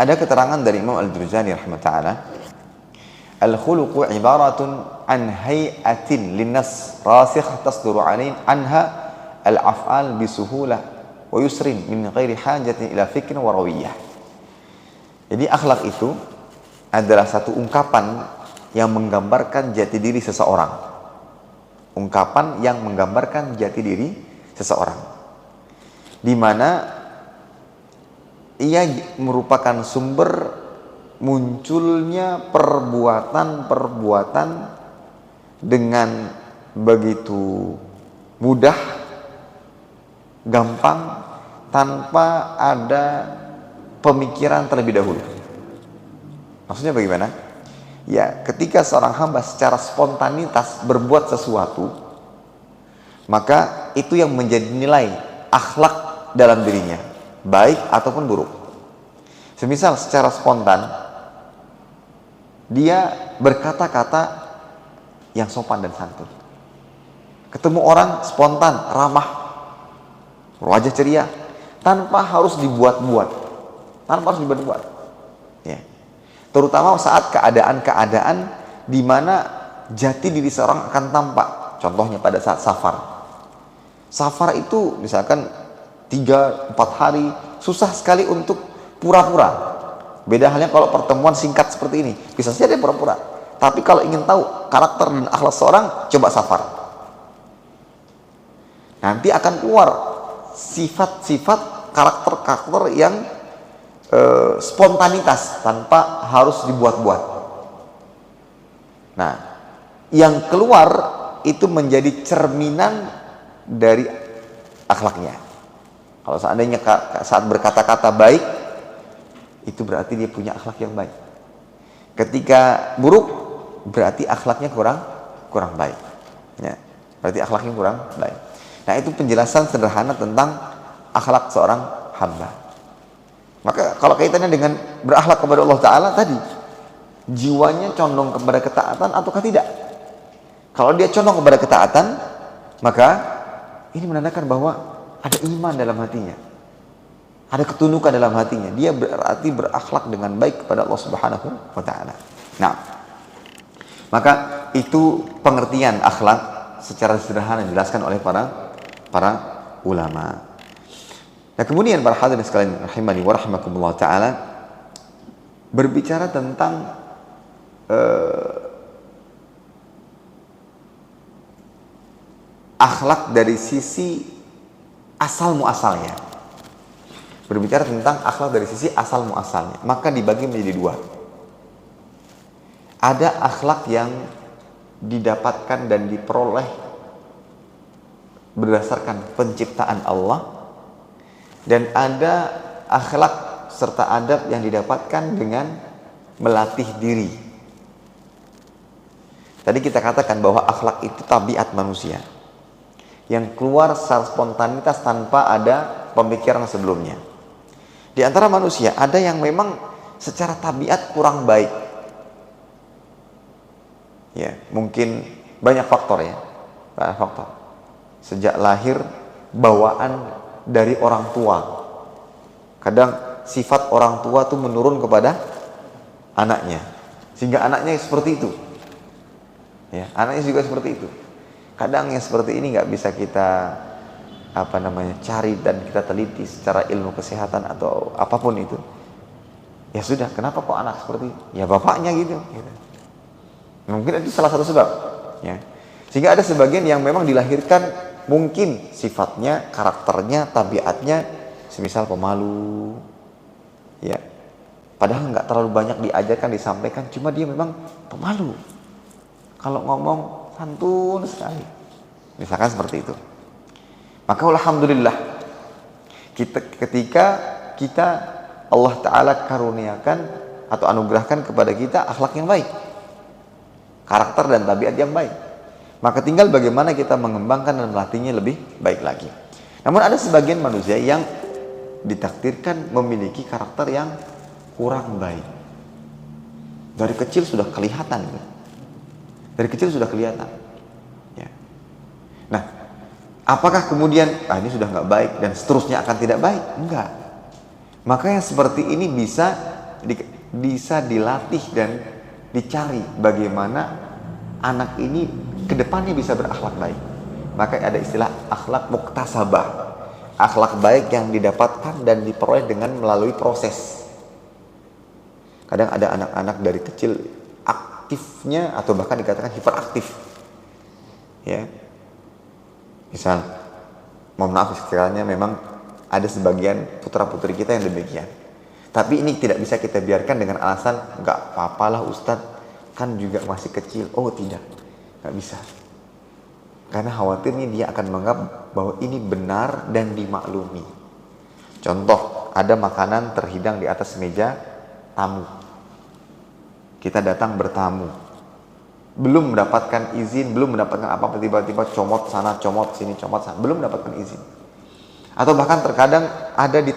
Ada keterangan dari Imam Al-Jurjani rahimahullah, al-khuluqu ibaratun an hay'atin linnas rasikh tasduru anha al-af'al bisuhulah wa yusrin min ghairi hajatin ila fikrin wa rawiyah. Jadi akhlak itu adalah satu ungkapan yang menggambarkan jati diri seseorang. Ungkapan yang menggambarkan jati diri seseorang, di mana ia merupakan sumber munculnya perbuatan-perbuatan dengan begitu mudah, gampang, tanpa ada pemikiran terlebih dahulu. Maksudnya bagaimana? Ya, ketika seorang hamba secara spontanitas berbuat sesuatu, maka itu yang menjadi nilai akhlak dalam dirinya, baik ataupun buruk. Semisal secara spontan dia berkata-kata yang sopan dan santun. Ketemu orang spontan, ramah, wajah ceria, tanpa harus dibuat-buat, ya. Terutama saat keadaan-keadaan di mana jati diri seorang akan tampak. Contohnya pada saat safar. Safar itu misalkan 3-4 hari, susah sekali untuk pura-pura. Beda halnya kalau pertemuan singkat seperti ini, bisa saja dia pura-pura. Tapi kalau ingin tahu karakter dan akhlak seorang, coba safar. Nanti akan keluar sifat-sifat karakter-karakter yang spontanitas tanpa harus dibuat-buat. Nah, yang keluar itu menjadi cerminan dari akhlaknya. Kalau seandainya saat berkata-kata baik, itu berarti dia punya akhlak yang baik. Ketika buruk, berarti akhlaknya kurang baik. Ya, berarti akhlaknya kurang baik. Nah, itu penjelasan sederhana tentang akhlak seorang hamba. Maka kalau kaitannya dengan berakhlak kepada Allah Ta'ala tadi, jiwanya condong kepada ketaatan ataukah tidak? Kalau dia condong kepada ketaatan, maka ini menandakan bahwa ada iman dalam hatinya, ada ketundukan dalam hatinya. Dia berarti berakhlak dengan baik kepada Allah Subhanahu wa Ta'ala. Nah, maka itu pengertian akhlak secara sederhana dijelaskan oleh para ulama. Nah, kemudian para hadirin sekalian rahimani wa rahimakumullah ta'ala, berbicara tentang akhlak dari sisi asal muasalnya. Berbicara tentang akhlak dari sisi asal muasalnya, maka dibagi menjadi dua. Ada akhlak yang didapatkan dan diperoleh berdasarkan penciptaan Allah, dan ada akhlak serta adab yang didapatkan dengan melatih diri. Tadi kita katakan bahwa akhlak itu tabiat manusia yang keluar secara spontanitas tanpa ada pemikiran sebelumnya. Di antara manusia ada yang memang secara tabiat kurang baik. Ya, mungkin banyak faktor ya. Banyak faktor. sejak lahir bawaan dari orang tua. Kadang sifat orang tua tuh menurun kepada anaknya, sehingga anaknya seperti itu. Ya, anaknya juga seperti itu. Kadang yang seperti ini nggak bisa kita cari dan kita teliti secara ilmu kesehatan atau apapun itu. Ya sudah, kenapa kok anak seperti itu? Ya bapaknya gitu. Mungkin itu salah satu sebab. Ya. Sehingga ada sebagian yang memang dilahirkan mungkin sifatnya, karakternya, tabiatnya, semisal pemalu. Ya. Padahal nggak terlalu banyak diajarkan, disampaikan, cuma dia memang pemalu. Kalau ngomong santun sekali. Misalkan seperti itu. Maka alhamdulillah ketika kita Allah Ta'ala karuniakan atau anugerahkan kepada kita akhlak yang baik, karakter dan tabiat yang baik, maka tinggal bagaimana kita mengembangkan dan melatihnya lebih baik lagi. Namun ada sebagian manusia yang ditakdirkan memiliki karakter yang kurang baik. Dari kecil sudah kelihatan. Dari kecil sudah kelihatan. Ya. Nah, apakah kemudian ini sudah nggak baik dan seterusnya akan tidak baik? Enggak. Maka yang seperti ini bisa dilatih dan dicari bagaimana anak ini kedepannya bisa berakhlak baik. Maka ada istilah akhlak muktasabah, akhlak baik yang didapatkan dan diperoleh dengan melalui proses. Kadang ada anak-anak dari kecil aktifnya atau bahkan dikatakan hiperaktif. Ya. Misal, mohon maaf sekiranya memang ada sebagian putra-putri kita yang demikian. Tapi ini tidak bisa kita biarkan dengan alasan nggak apa-apalah Ustadz, kan juga masih kecil. Oh tidak, nggak bisa. Karena khawatirnya dia akan menganggap bahwa ini benar dan dimaklumi. Contoh, ada makanan terhidang di atas meja tamu. Kita datang bertamu, belum mendapatkan izin, belum mendapatkan apa-apa, tiba-tiba comot sana, comot sini, comot sana, belum mendapatkan izin. Atau bahkan terkadang ada di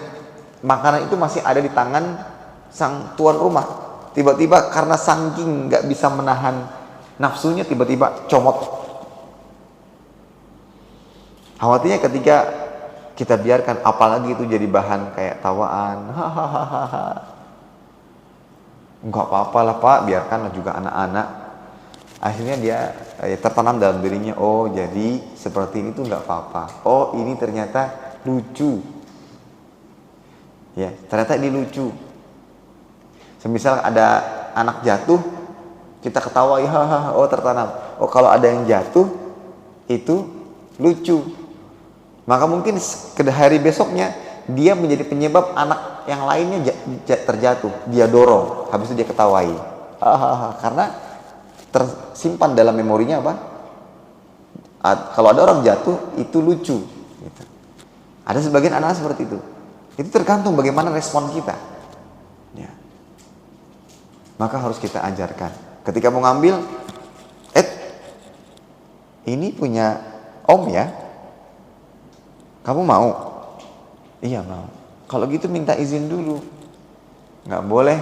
makanan itu masih ada di tangan sang tuan rumah, tiba-tiba karena saking nggak bisa menahan nafsunya, tiba-tiba comot. Khawatirnya ketika kita biarkan, apalagi itu jadi bahan kayak tawaan, hahaha, nggak apa-apalah Pak, biarkanlah juga anak-anak. Akhirnya dia tertanam dalam dirinya, oh jadi seperti ini tuh nggak apa-apa. Oh ini ternyata lucu. Ya, ternyata ini lucu. Semisal ada anak jatuh, kita ketawa, ya, oh tertanam. Oh kalau ada yang jatuh, itu lucu. Maka mungkin ke hari besoknya dia menjadi penyebab anak yang lainnya terjatuh. Dia dorong, habis itu dia ketawai. Karena tersimpan dalam memorinya apa? Kalau ada orang jatuh itu lucu. Gitu. Ada sebagian anak seperti itu. Itu tergantung bagaimana respon kita. Ya. Maka harus kita ajarkan. Ketika mau ngambil, ini punya Om ya. Kamu mau? Iya mau. Kalau gitu minta izin dulu. Nggak boleh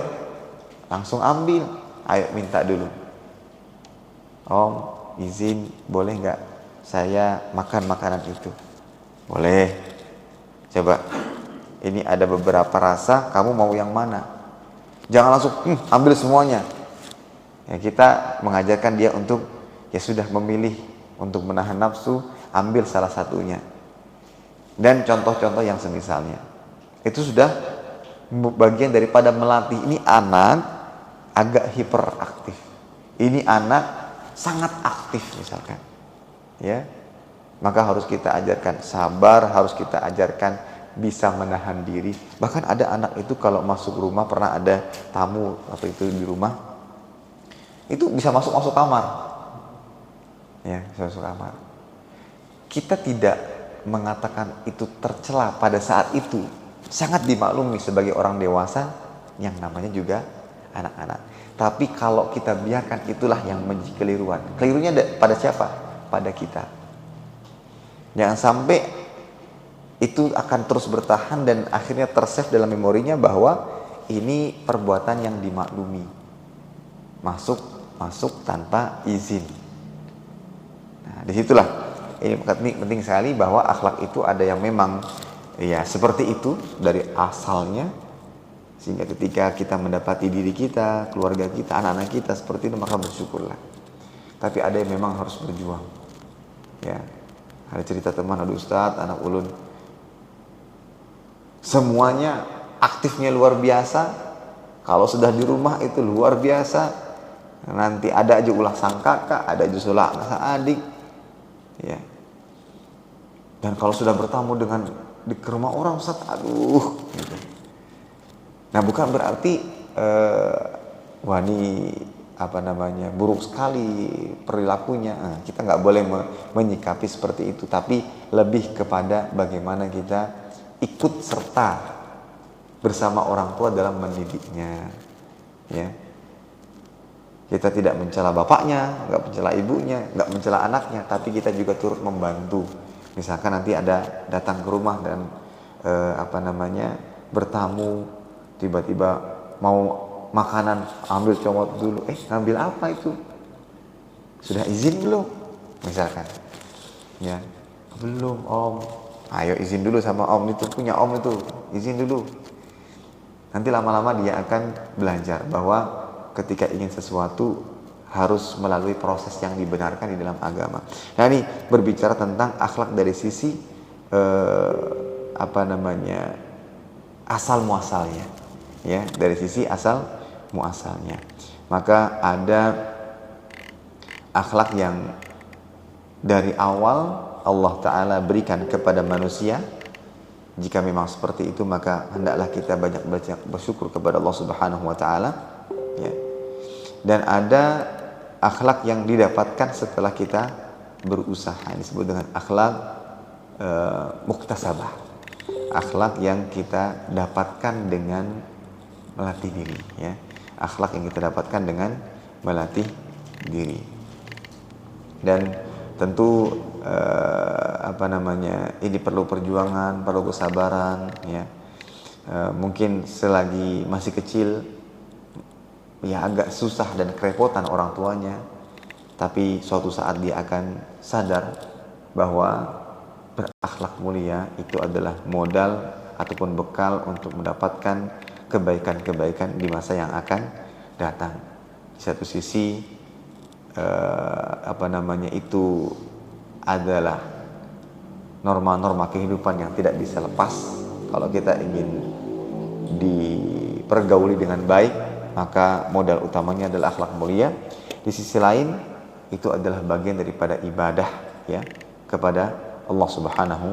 langsung ambil. Ayo minta dulu. Om, izin boleh nggak saya makan makanan itu? Boleh. Coba, ini ada beberapa rasa, kamu mau yang mana? Jangan langsung ambil semuanya. Ya, kita mengajarkan dia untuk ya sudah memilih untuk menahan nafsu, ambil salah satunya. Dan contoh-contoh yang semisalnya. Itu sudah bagian daripada melatih. Ini anak agak hiperaktif. Ini anak sangat aktif misalkan. Ya. Maka harus kita ajarkan sabar, harus kita ajarkan bisa menahan diri. Bahkan ada anak itu kalau masuk rumah, pernah ada tamu atau itu di rumah, itu bisa masuk kamar. Ya, bisa masuk kamar. Kita tidak mengatakan itu tercela pada saat itu. Sangat dimaklumi sebagai orang dewasa yang namanya juga anak-anak. Tapi kalau kita biarkan, itulah yang menjadi keliruan. Kelirunya pada siapa? Pada kita. Jangan sampai itu akan terus bertahan dan akhirnya tersave dalam memorinya bahwa ini perbuatan yang dimaklumi. Masuk tanpa izin. Nah, disitulah ini penting sekali bahwa akhlak itu ada yang memang ya seperti itu dari asalnya, sehingga ketika kita mendapati diri kita, keluarga kita, anak-anak kita seperti itu, maka bersyukurlah. Tapi ada yang memang harus berjuang. Ya, ada cerita teman, ada ustadz, anak ulun, semuanya aktifnya luar biasa. Kalau sudah di rumah itu luar biasa. Nanti ada aja ulah sang kakak, ada aja ulah sang adik. Ya. Dan kalau sudah bertamu dengan di rumah orang, Ustaz, aduh. Gitu. Nah, bukan berarti buruk sekali perilakunya. Nah, kita nggak boleh menyikapi seperti itu, tapi lebih kepada bagaimana kita ikut serta bersama orang tua dalam mendidiknya. Ya. Kita tidak mencela bapaknya, nggak mencela ibunya, nggak mencela anaknya, tapi kita juga turut membantu. Misalkan nanti ada datang ke rumah dan bertamu, tiba-tiba mau makanan, ambil comot dulu. Ngambil apa itu? Sudah izin belum? Misalkan, ya belum om. Ayo izin dulu sama om itu, punya om itu, izin dulu. Nanti lama-lama dia akan belajar bahwa ketika ingin sesuatu harus melalui proses yang dibenarkan di dalam agama. Nah, ini berbicara tentang akhlak dari sisi asal muasalnya, ya, dari sisi asal muasalnya. Maka ada akhlak yang dari awal Allah Ta'ala berikan kepada manusia. Jika memang seperti itu, maka hendaklah kita banyak bersyukur kepada Allah Subhanahu wa Ta'ala. Ya. Dan ada akhlak yang didapatkan setelah kita berusaha, disebut dengan akhlak muktasabah, akhlak yang kita dapatkan dengan melatih diri, ya. Akhlak yang kita dapatkan dengan melatih diri. Dan tentu ini perlu perjuangan, perlu kesabaran, ya. Mungkin selagi masih kecil ya agak susah dan kerepotan orang tuanya, tapi suatu saat dia akan sadar bahwa berakhlak mulia itu adalah modal ataupun bekal untuk mendapatkan kebaikan-kebaikan di masa yang akan datang. Di satu sisi itu adalah norma-norma kehidupan yang tidak bisa lepas. Kalau kita ingin dipergauli dengan baik, maka modal utamanya adalah akhlak mulia. Di sisi lain, itu adalah bagian daripada ibadah, ya, kepada Allah Subhanahu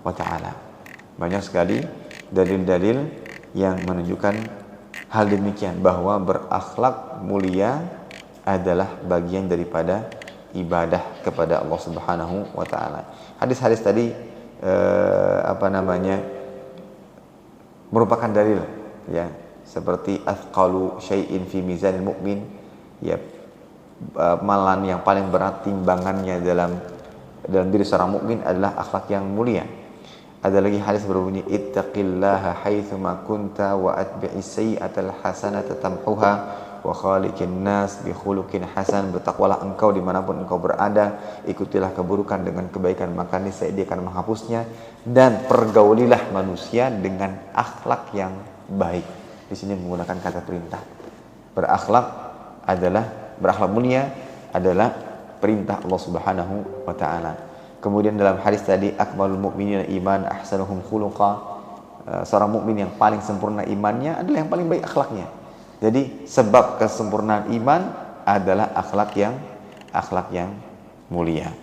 wa Ta'ala. Banyak sekali dalil-dalil yang menunjukkan hal demikian, bahwa berakhlak mulia adalah bagian daripada ibadah kepada Allah Subhanahu wa Ta'ala. Hadis-hadis tadi merupakan dalil, ya, seperti athqalu syai'in fi mizanil mu'min, ya, amalan yang paling berat timbangannya dalam diri seorang mukmin adalah akhlak yang mulia. Ada lagi hadis berbunyi ittaqillaha haitsu ma kunta wa atbi'is sayyi'atal hasanata tamhuha wa khaliqin nas bi khuluqin hasan. Bertakwalah engkau dimanapun engkau berada, ikutilah keburukan dengan kebaikan, maka niscaya dia akan menghapusnya, dan pergaulilah manusia dengan akhlak yang baik. Di sini menggunakan kata perintah. Berakhlak mulia adalah perintah Allah Subhanahu wa Ta'ala. Kemudian dalam hadis tadi, akmalul mu'minina iman ahsanuhum khuluqa, seorang mukmin yang paling sempurna imannya adalah yang paling baik akhlaknya. Jadi sebab kesempurnaan iman adalah akhlak yang mulia.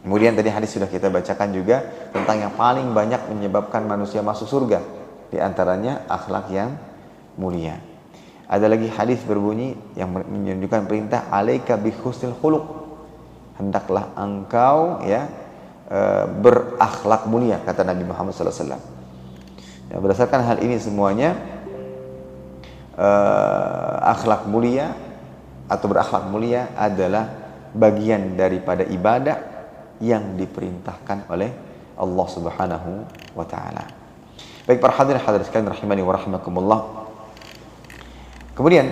Kemudian tadi hadis sudah kita bacakan juga tentang yang paling banyak menyebabkan manusia masuk surga, di antaranya akhlak yang mulia. Ada lagi hadis berbunyi yang menunjukkan perintah alaika bi husnil khuluq, hendaklah engkau, ya, berakhlak mulia, kata Nabi Muhammad SAW. Ya, berdasarkan hal ini semuanya, akhlak mulia atau berakhlak mulia adalah bagian daripada ibadah yang diperintahkan oleh Allah Subhanahu wa Ta'ala. Baik para hadirin hadirat sekalian rahimani wa rahimakumullah. Kemudian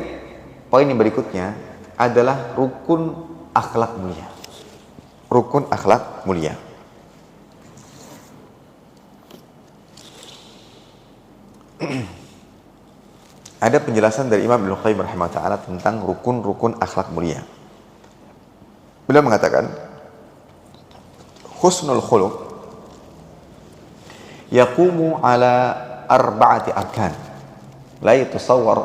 poin yang berikutnya adalah rukun akhlak mulia. rukun akhlak mulia. Ada penjelasan dari Imam Ibnu Qayyim rahimahullah ta'ala tentang rukun-rukun akhlak mulia. Beliau mengatakan, husnul khuluq yaqumu ala arba'ati arkan la yatasawwar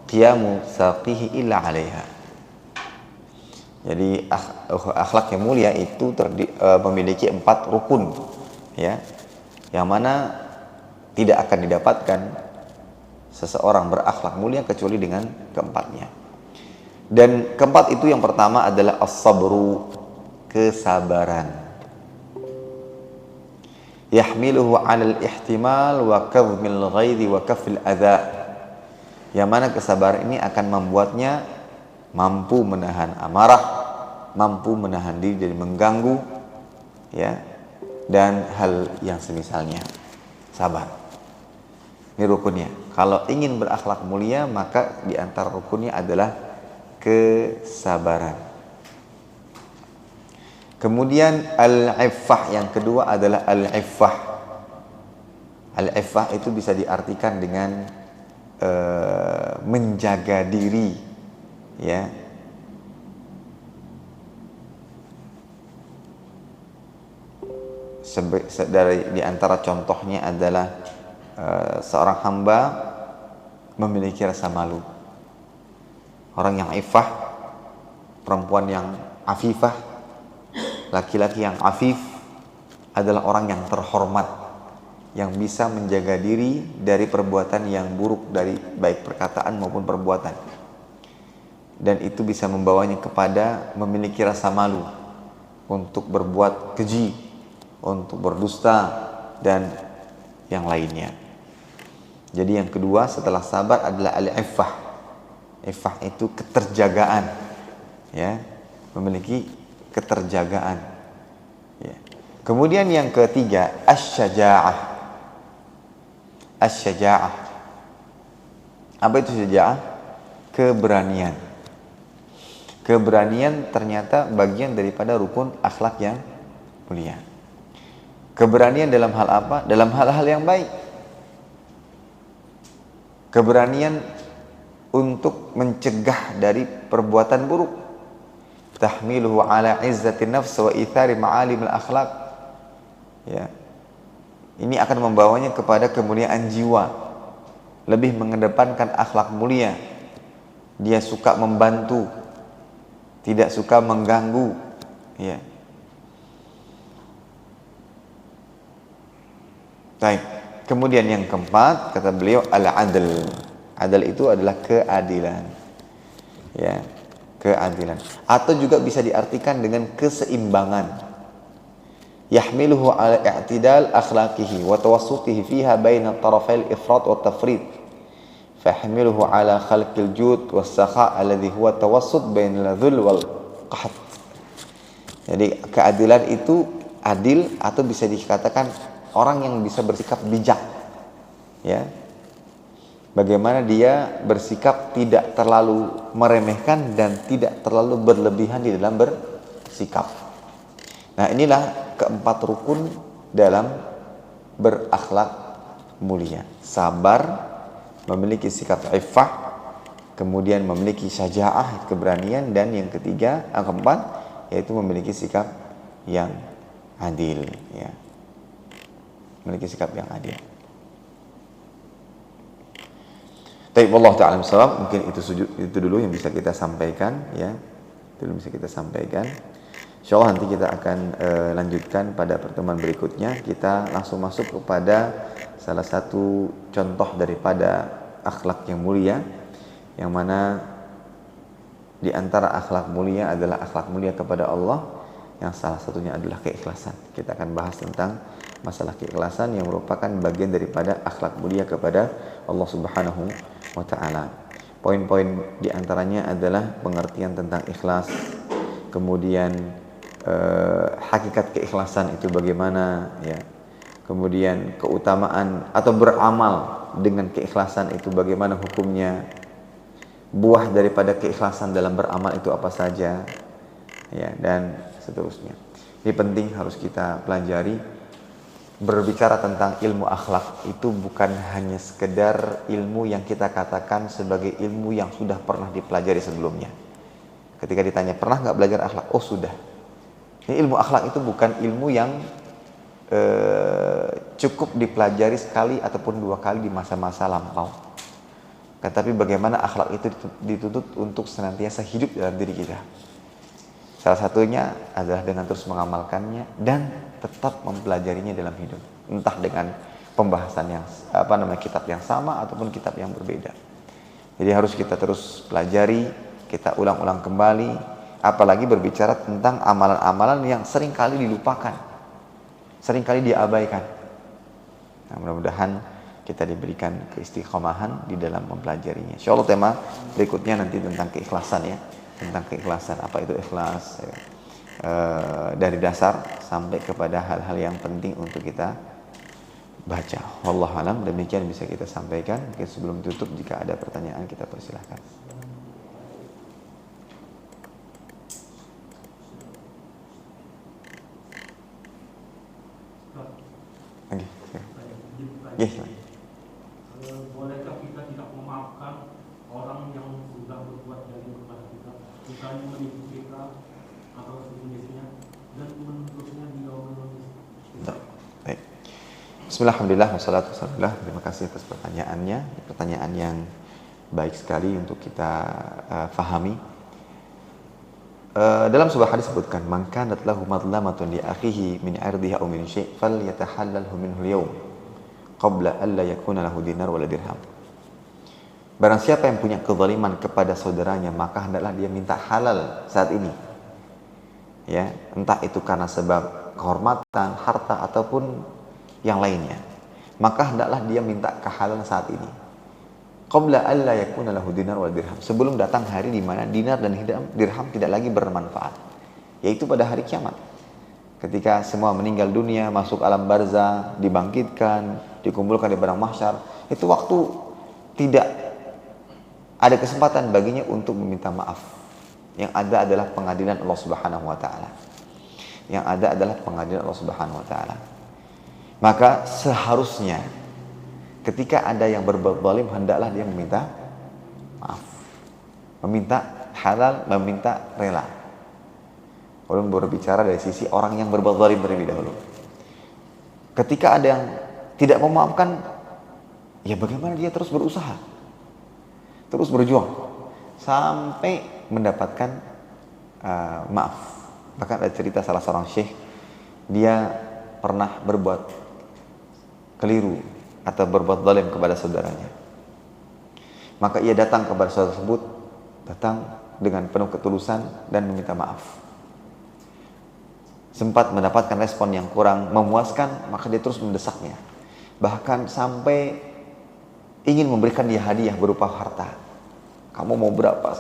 qiyamu saqihi illa 'alaiha. Jadi akhlak yang mulia itu memiliki 4 rukun, ya, yang mana tidak akan didapatkan seseorang berakhlak mulia kecuali dengan keempatnya. Dan keempat itu yang pertama adalah as-sabru, kesabaran. Yahmiluhu 'alal ihtimal wa kadhmil ghaidhi wa kafil adza. Yang mana kesabaran ini akan membuatnya mampu menahan amarah, mampu menahan diri dari mengganggu, ya, dan hal yang semisalnya. Sabar. Ini rukunnya. Kalau ingin berakhlak mulia, maka di antara rukunnya adalah kesabaran. Kemudian al-iffah, yang kedua adalah al-iffah. Al-iffah itu bisa diartikan dengan menjaga diri, ya. Di antara contohnya adalah seorang hamba memiliki rasa malu. Orang yang iffah, perempuan yang afifah, laki-laki yang afif adalah orang yang terhormat, yang bisa menjaga diri dari perbuatan yang buruk, dari baik perkataan maupun perbuatan. Dan itu bisa membawanya kepada memiliki rasa malu untuk berbuat keji, untuk berdusta, dan yang lainnya. Jadi yang kedua setelah sabar adalah al-iffah. Iffah itu keterjagaan, ya, memiliki keterjagaan, ya. Kemudian yang ketiga asy-syaja'ah. Asy-syaja'ah, apa itu syaja'ah? Keberanian. Keberanian ternyata bagian daripada rukun akhlak yang mulia. Keberanian dalam hal apa? Dalam hal-hal yang baik. Keberanian untuk mencegah dari perbuatan buruk. Tahmiluhu ala izzatin nafs wa ithari ma'alimil akhlaq. Ya. Ini akan membawanya kepada kemuliaan jiwa. Lebih mengedepankan akhlak mulia. Dia suka membantu, tidak suka mengganggu, ya. Baik. Kemudian yang keempat, kata beliau, al-adl. Adl itu adalah keadilan, ya, keadilan. Atau juga bisa diartikan dengan keseimbangan. Yahmiluhu ala i'tidal akhlaqihi wa tawassutihi fiha baina tarafail ifrat wa tafrid. Fahmiluhu ala khalqil jud was sakha alladhi huwa tawassut bainal dhul wal qahd. Jadi keadilan itu adil, atau bisa dikatakan orang yang bisa bersikap bijak, ya. Bagaimana dia bersikap tidak terlalu meremehkan dan tidak terlalu berlebihan di dalam bersikap. Nah, inilah keempat rukun dalam berakhlak mulia. Sabar, memiliki sikap iffah, kemudian memiliki syaja'ah, keberanian, dan yang ketiga, yang keempat, yaitu memiliki sikap yang adil, ya. Memiliki sikap yang adil. Baik, wallahu ta'ala bishawab. Mungkin itu dulu yang bisa kita sampaikan, ya. Itu yang bisa kita sampaikan. Insyaallah nanti kita akan lanjutkan pada pertemuan berikutnya. Kita langsung masuk kepada salah satu contoh daripada akhlak yang mulia, yang mana di antara akhlak mulia adalah akhlak mulia kepada Allah, yang salah satunya adalah keikhlasan. Kita akan bahas tentang masalah keikhlasan yang merupakan bagian daripada akhlak mulia kepada Allah Subhanahu wa ta'ala. Poin-poin diantaranya adalah pengertian tentang ikhlas, kemudian hakikat keikhlasan itu bagaimana, ya. Kemudian keutamaan atau beramal dengan keikhlasan itu bagaimana hukumnya, buah daripada keikhlasan dalam beramal itu apa saja, ya. Dan seterusnya. Ini penting harus kita pelajari. Berbicara tentang ilmu akhlak itu bukan hanya sekedar ilmu yang kita katakan sebagai ilmu yang sudah pernah dipelajari sebelumnya. Ketika ditanya pernah nggak belajar akhlak, oh sudah. Ini ilmu akhlak itu bukan ilmu yang cukup dipelajari sekali ataupun 2 kali di masa-masa lampau. Tetapi bagaimana akhlak itu dituntut untuk senantiasa hidup dalam diri kita. Salah satunya adalah dengan terus mengamalkannya dan tetap mempelajarinya dalam hidup. Entah dengan pembahasan yang kitab yang sama ataupun kitab yang berbeda. Jadi harus kita terus pelajari, kita ulang-ulang kembali, apalagi berbicara tentang amalan-amalan yang seringkali dilupakan, seringkali diabaikan. Nah, mudah-mudahan kita diberikan keistiqomahan di dalam mempelajarinya. Insyaallah tema berikutnya nanti tentang keikhlasan ya. Tentang keikhlasan, apa itu ikhlas ya. Dari dasar sampai kepada hal-hal yang penting untuk kita baca. Wallahu alam, demikian bisa kita sampaikan. Mungkin sebelum tutup jika ada pertanyaan kita persilahkan. Bolehkah kita tidak memaafkan orang yang sudah berbuat jahat kepada kita, misalnya menipu kita atau sejenisnya, dan menuntutnya di yaumul qiyamah? Baik. Bismillahirrahmanirrahim. Wassalatu wassalam. Terima kasih atas pertanyaannya. Pertanyaan yang baik sekali untuk kita fahami. Dalam sebuah hadis disebutkan, "Man kanat lahu madlamatun li akhihi min 'irdihi aw min syai' falyatahallalhu minhu al-yawm qabla an la yakuna lahu dinar wala dirham." Barang siapa yang punya kezaliman kepada saudaranya, maka hendaklah dia minta halal saat ini. Ya, entah itu karena sebab kehormatan, harta ataupun yang lainnya. Maka hendaklah dia minta kehalalan saat ini. Qabla alla yakuna lahu dinar wal dirham. Sebelum datang hari di mana dinar dan dirham tidak lagi bermanfaat, yaitu pada hari kiamat. Ketika semua meninggal dunia, masuk alam barzah, dibangkitkan, dikumpulkan di padang mahsyar, itu waktu tidak ada kesempatan baginya untuk meminta maaf. Yang ada adalah pengadilan Allah Subhanahu wa taala. Yang ada adalah pengadilan Allah Subhanahu wa taala. Maka seharusnya ketika ada yang berbuat zalim, hendaklah dia meminta maaf. Meminta halal, meminta rela. Ulun berbicara dari sisi orang yang berbuat zalim terlebih dahulu. Ketika ada yang tidak memaafkan, ya bagaimana dia terus berusaha, terus berjuang sampai mendapatkan maaf. Bahkan ada cerita salah seorang syekh, dia pernah berbuat keliru atau berbuat zalim kepada saudaranya. Maka ia datang kepada saudara tersebut, datang dengan penuh ketulusan dan meminta maaf. Sempat mendapatkan respon yang kurang memuaskan, maka dia terus mendesaknya. Bahkan sampai ingin memberikan dia hadiah berupa harta. Kamu mau berapa?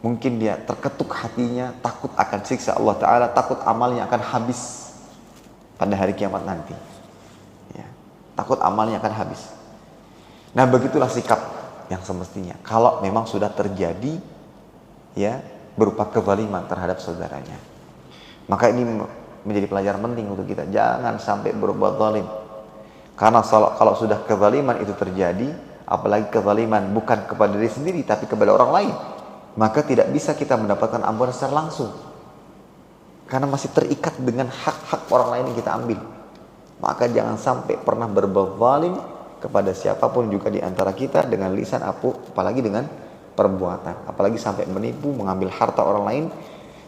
Mungkin dia terketuk hatinya, takut akan siksa Allah Ta'ala, takut amalnya akan habis pada hari kiamat nanti. Ya, takut amalnya akan habis. Nah, begitulah sikap yang semestinya. Kalau memang sudah terjadi, ya, berupa kezaliman terhadap saudaranya. Maka ini menjadi pelajaran penting untuk kita. Jangan sampai berbuat zalim. Karena kalau sudah kezaliman itu terjadi, apalagi kezaliman bukan kepada diri sendiri tapi kepada orang lain, maka tidak bisa kita mendapatkan ampunan secara langsung. Karena masih terikat dengan hak-hak orang lain yang kita ambil. Maka jangan sampai pernah berbuat zalim kepada siapapun juga di antara kita dengan lisan, apalagi dengan perbuatan. Apalagi sampai menipu, mengambil harta orang lain,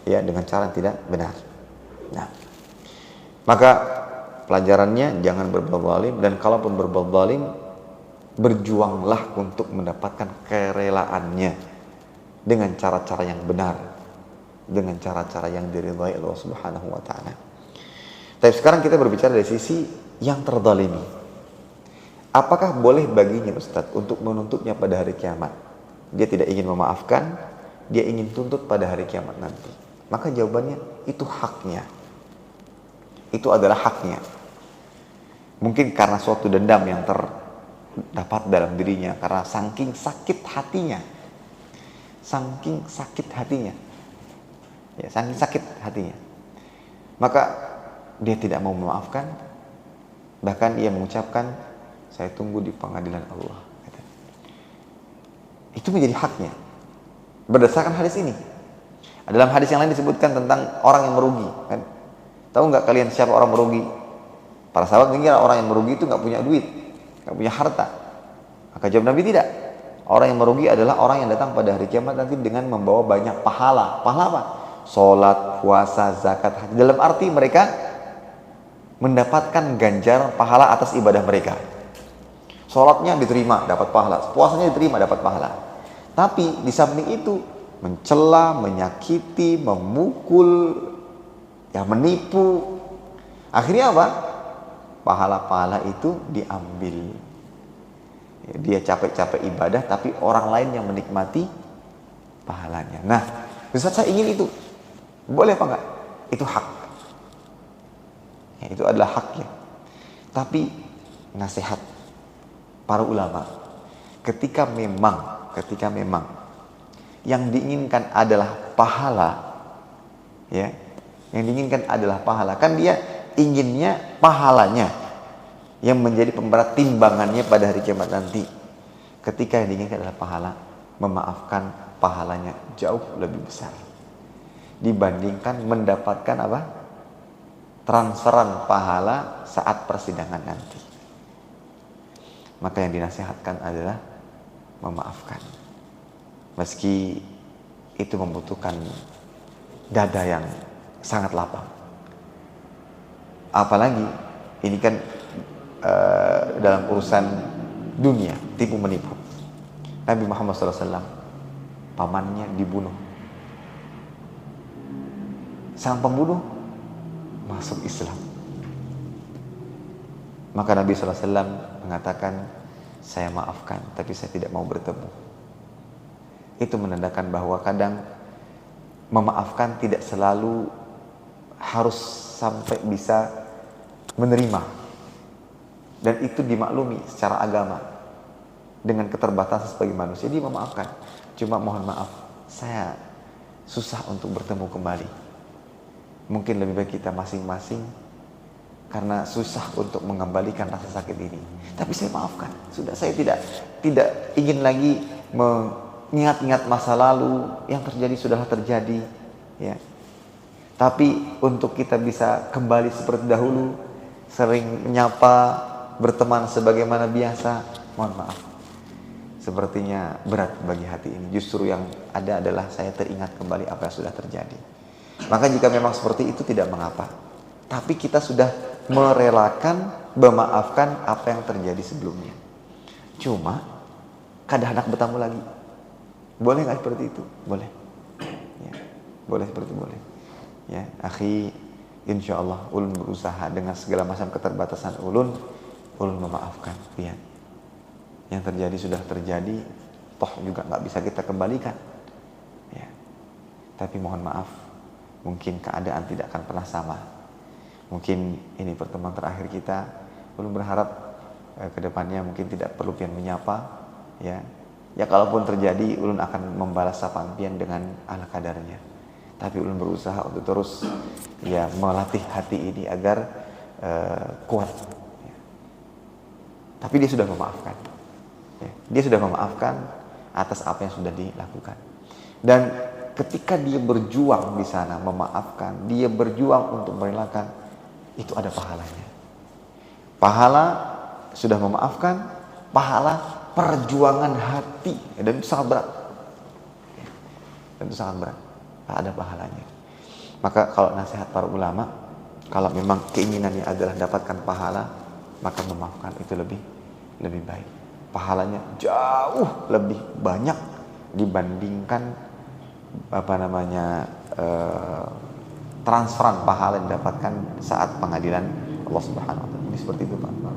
ya, dengan cara yang tidak benar. Nah, maka pelajarannya jangan berbuat zalim, dan kalaupun berbuat zalim, berjuanglah untuk mendapatkan kerelaannya dengan cara-cara yang benar, dengan cara-cara yang diridhai Allah Subhanahu wa taala. Tapi sekarang kita berbicara dari sisi yang terzalimi. Apakah boleh baginya Ustaz untuk menuntutnya pada hari kiamat? Dia tidak ingin memaafkan, dia ingin tuntut pada hari kiamat nanti. Maka jawabannya, itu haknya. Itu adalah haknya. Mungkin karena suatu dendam yang terdapat dalam dirinya, karena saking sakit hatinya. Saking sakit hatinya. Ya, saking sakit hatinya. Maka dia tidak mau memaafkan, bahkan ia mengucapkan, saya tunggu di pengadilan Allah. Itu menjadi haknya berdasarkan hadis ini. Dalam hadis yang lain disebutkan tentang orang yang merugi, kan? Tahu nggak kalian siapa orang merugi? Para sahabat mengira orang yang merugi itu nggak punya duit, nggak punya harta. Maka jawab Nabi, tidak. Orang yang merugi adalah orang yang datang pada hari kiamat nanti dengan membawa banyak pahala. Pahala apa? Sholat, puasa, zakat, haji. Dalam arti mereka mendapatkan ganjar pahala atas ibadah mereka. Sholatnya diterima, dapat pahala. Puasanya diterima, dapat pahala. Tapi di samping itu mencela, menyakiti, memukul, ya menipu. Akhirnya apa? Pahala-pahala itu diambil. Dia capek-capek ibadah, tapi orang lain yang menikmati pahalanya. Nah, Ustaz, saya ingin itu. Boleh apa enggak? Itu hak. Ya, itu adalah haknya. Tapi nasihat para ulama, ketika memang yang diinginkan adalah pahala, ya, yang diinginkan adalah pahala, kan dia inginnya pahalanya yang menjadi pemberat timbangannya pada hari kiamat nanti. Ketika yang diinginkan adalah pahala, memaafkan pahalanya jauh lebih besar dibandingkan mendapatkan apa? Transferan pahala saat persidangan nanti. Maka yang dinasihatkan adalah memaafkan, meski itu membutuhkan dada yang sangat lapang. Apalagi ini kan dalam urusan dunia, tipu menipu. Nabi Muhammad SAW, pamannya dibunuh. Sang pembunuh masuk Islam. Maka Nabi SAW mengatakan, saya maafkan, tapi saya tidak mau bertemu. Itu menandakan bahwa kadang memaafkan tidak selalu harus sampai bisa menerima. Dan itu dimaklumi secara agama. Dengan keterbatasan sebagai manusia, dia memaafkan. Cuma mohon maaf, saya susah untuk bertemu kembali. Mungkin lebih baik kita masing-masing, karena susah untuk mengembalikan rasa sakit ini. Tapi saya maafkan. Sudah, saya tidak ingin lagi mengingat-ingat masa lalu. Yang terjadi sudahlah terjadi, ya. Tapi untuk kita bisa kembali seperti dahulu, sering menyapa, berteman sebagaimana biasa, mohon maaf, sepertinya berat bagi hati ini. Justru yang ada adalah saya teringat kembali apa yang sudah terjadi. Maka jika memang seperti itu tidak mengapa. Tapi kita sudah merelakan, memaafkan apa yang terjadi sebelumnya. Cuma kada hendak bertemu lagi. Boleh nggak seperti itu? Boleh. Ya, boleh seperti itu, boleh. Ya, akhi, insya Allah ulun berusaha dengan segala macam keterbatasan ulun memaafkan. Lihat, yang terjadi sudah terjadi, toh juga nggak bisa kita kembalikan. Ya, tapi mohon maaf, mungkin keadaan tidak akan pernah sama. Mungkin ini pertemuan terakhir kita. Ulun berharap kedepannya mungkin tidak perlu pian menyapa. Ya, kalaupun terjadi, ulun akan membalas sapaan pian dengan ala kadarnya. Tapi ulun berusaha untuk terus ya melatih hati ini agar kuat. Ya. Tapi dia sudah memaafkan. Ya, dia sudah memaafkan atas apa yang sudah dilakukan. Dan ketika dia berjuang di sana memaafkan, dia berjuang untuk merelakan, itu ada pahalanya. Pahala sudah memaafkan, pahala perjuangan hati, dan itu sangat berat. Dan itu sangat berat. Ada pahalanya. Maka kalau nasihat para ulama, kalau memang keinginannya adalah dapatkan pahala, maka memaafkan itu lebih baik. Pahalanya jauh lebih banyak dibandingkan transferan pahala yang didapatkan saat pengadilan Allah Subhanahu wa taala. Ini seperti itu Pak.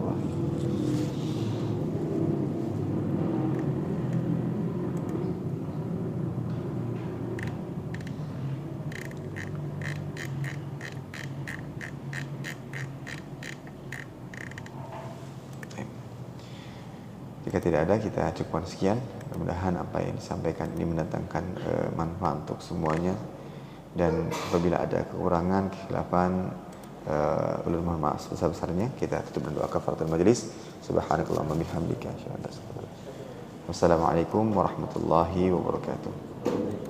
Jika tidak ada, kita cukupkan sekian. Mudah-mudahan apa yang disampaikan ini mendatangkan manfaat untuk semuanya. dan apabila ada kekurangan, kekhilafan, ulun mohon maaf sebesar-besarnya. Kita tutup dengan doa kafaratul majelis. Subhanakallahumma bihamdika asyhadu an la ilaha illa anta astaghfiruka wa atubu ilaik. Wassalamualaikum warahmatullahi wabarakatuh.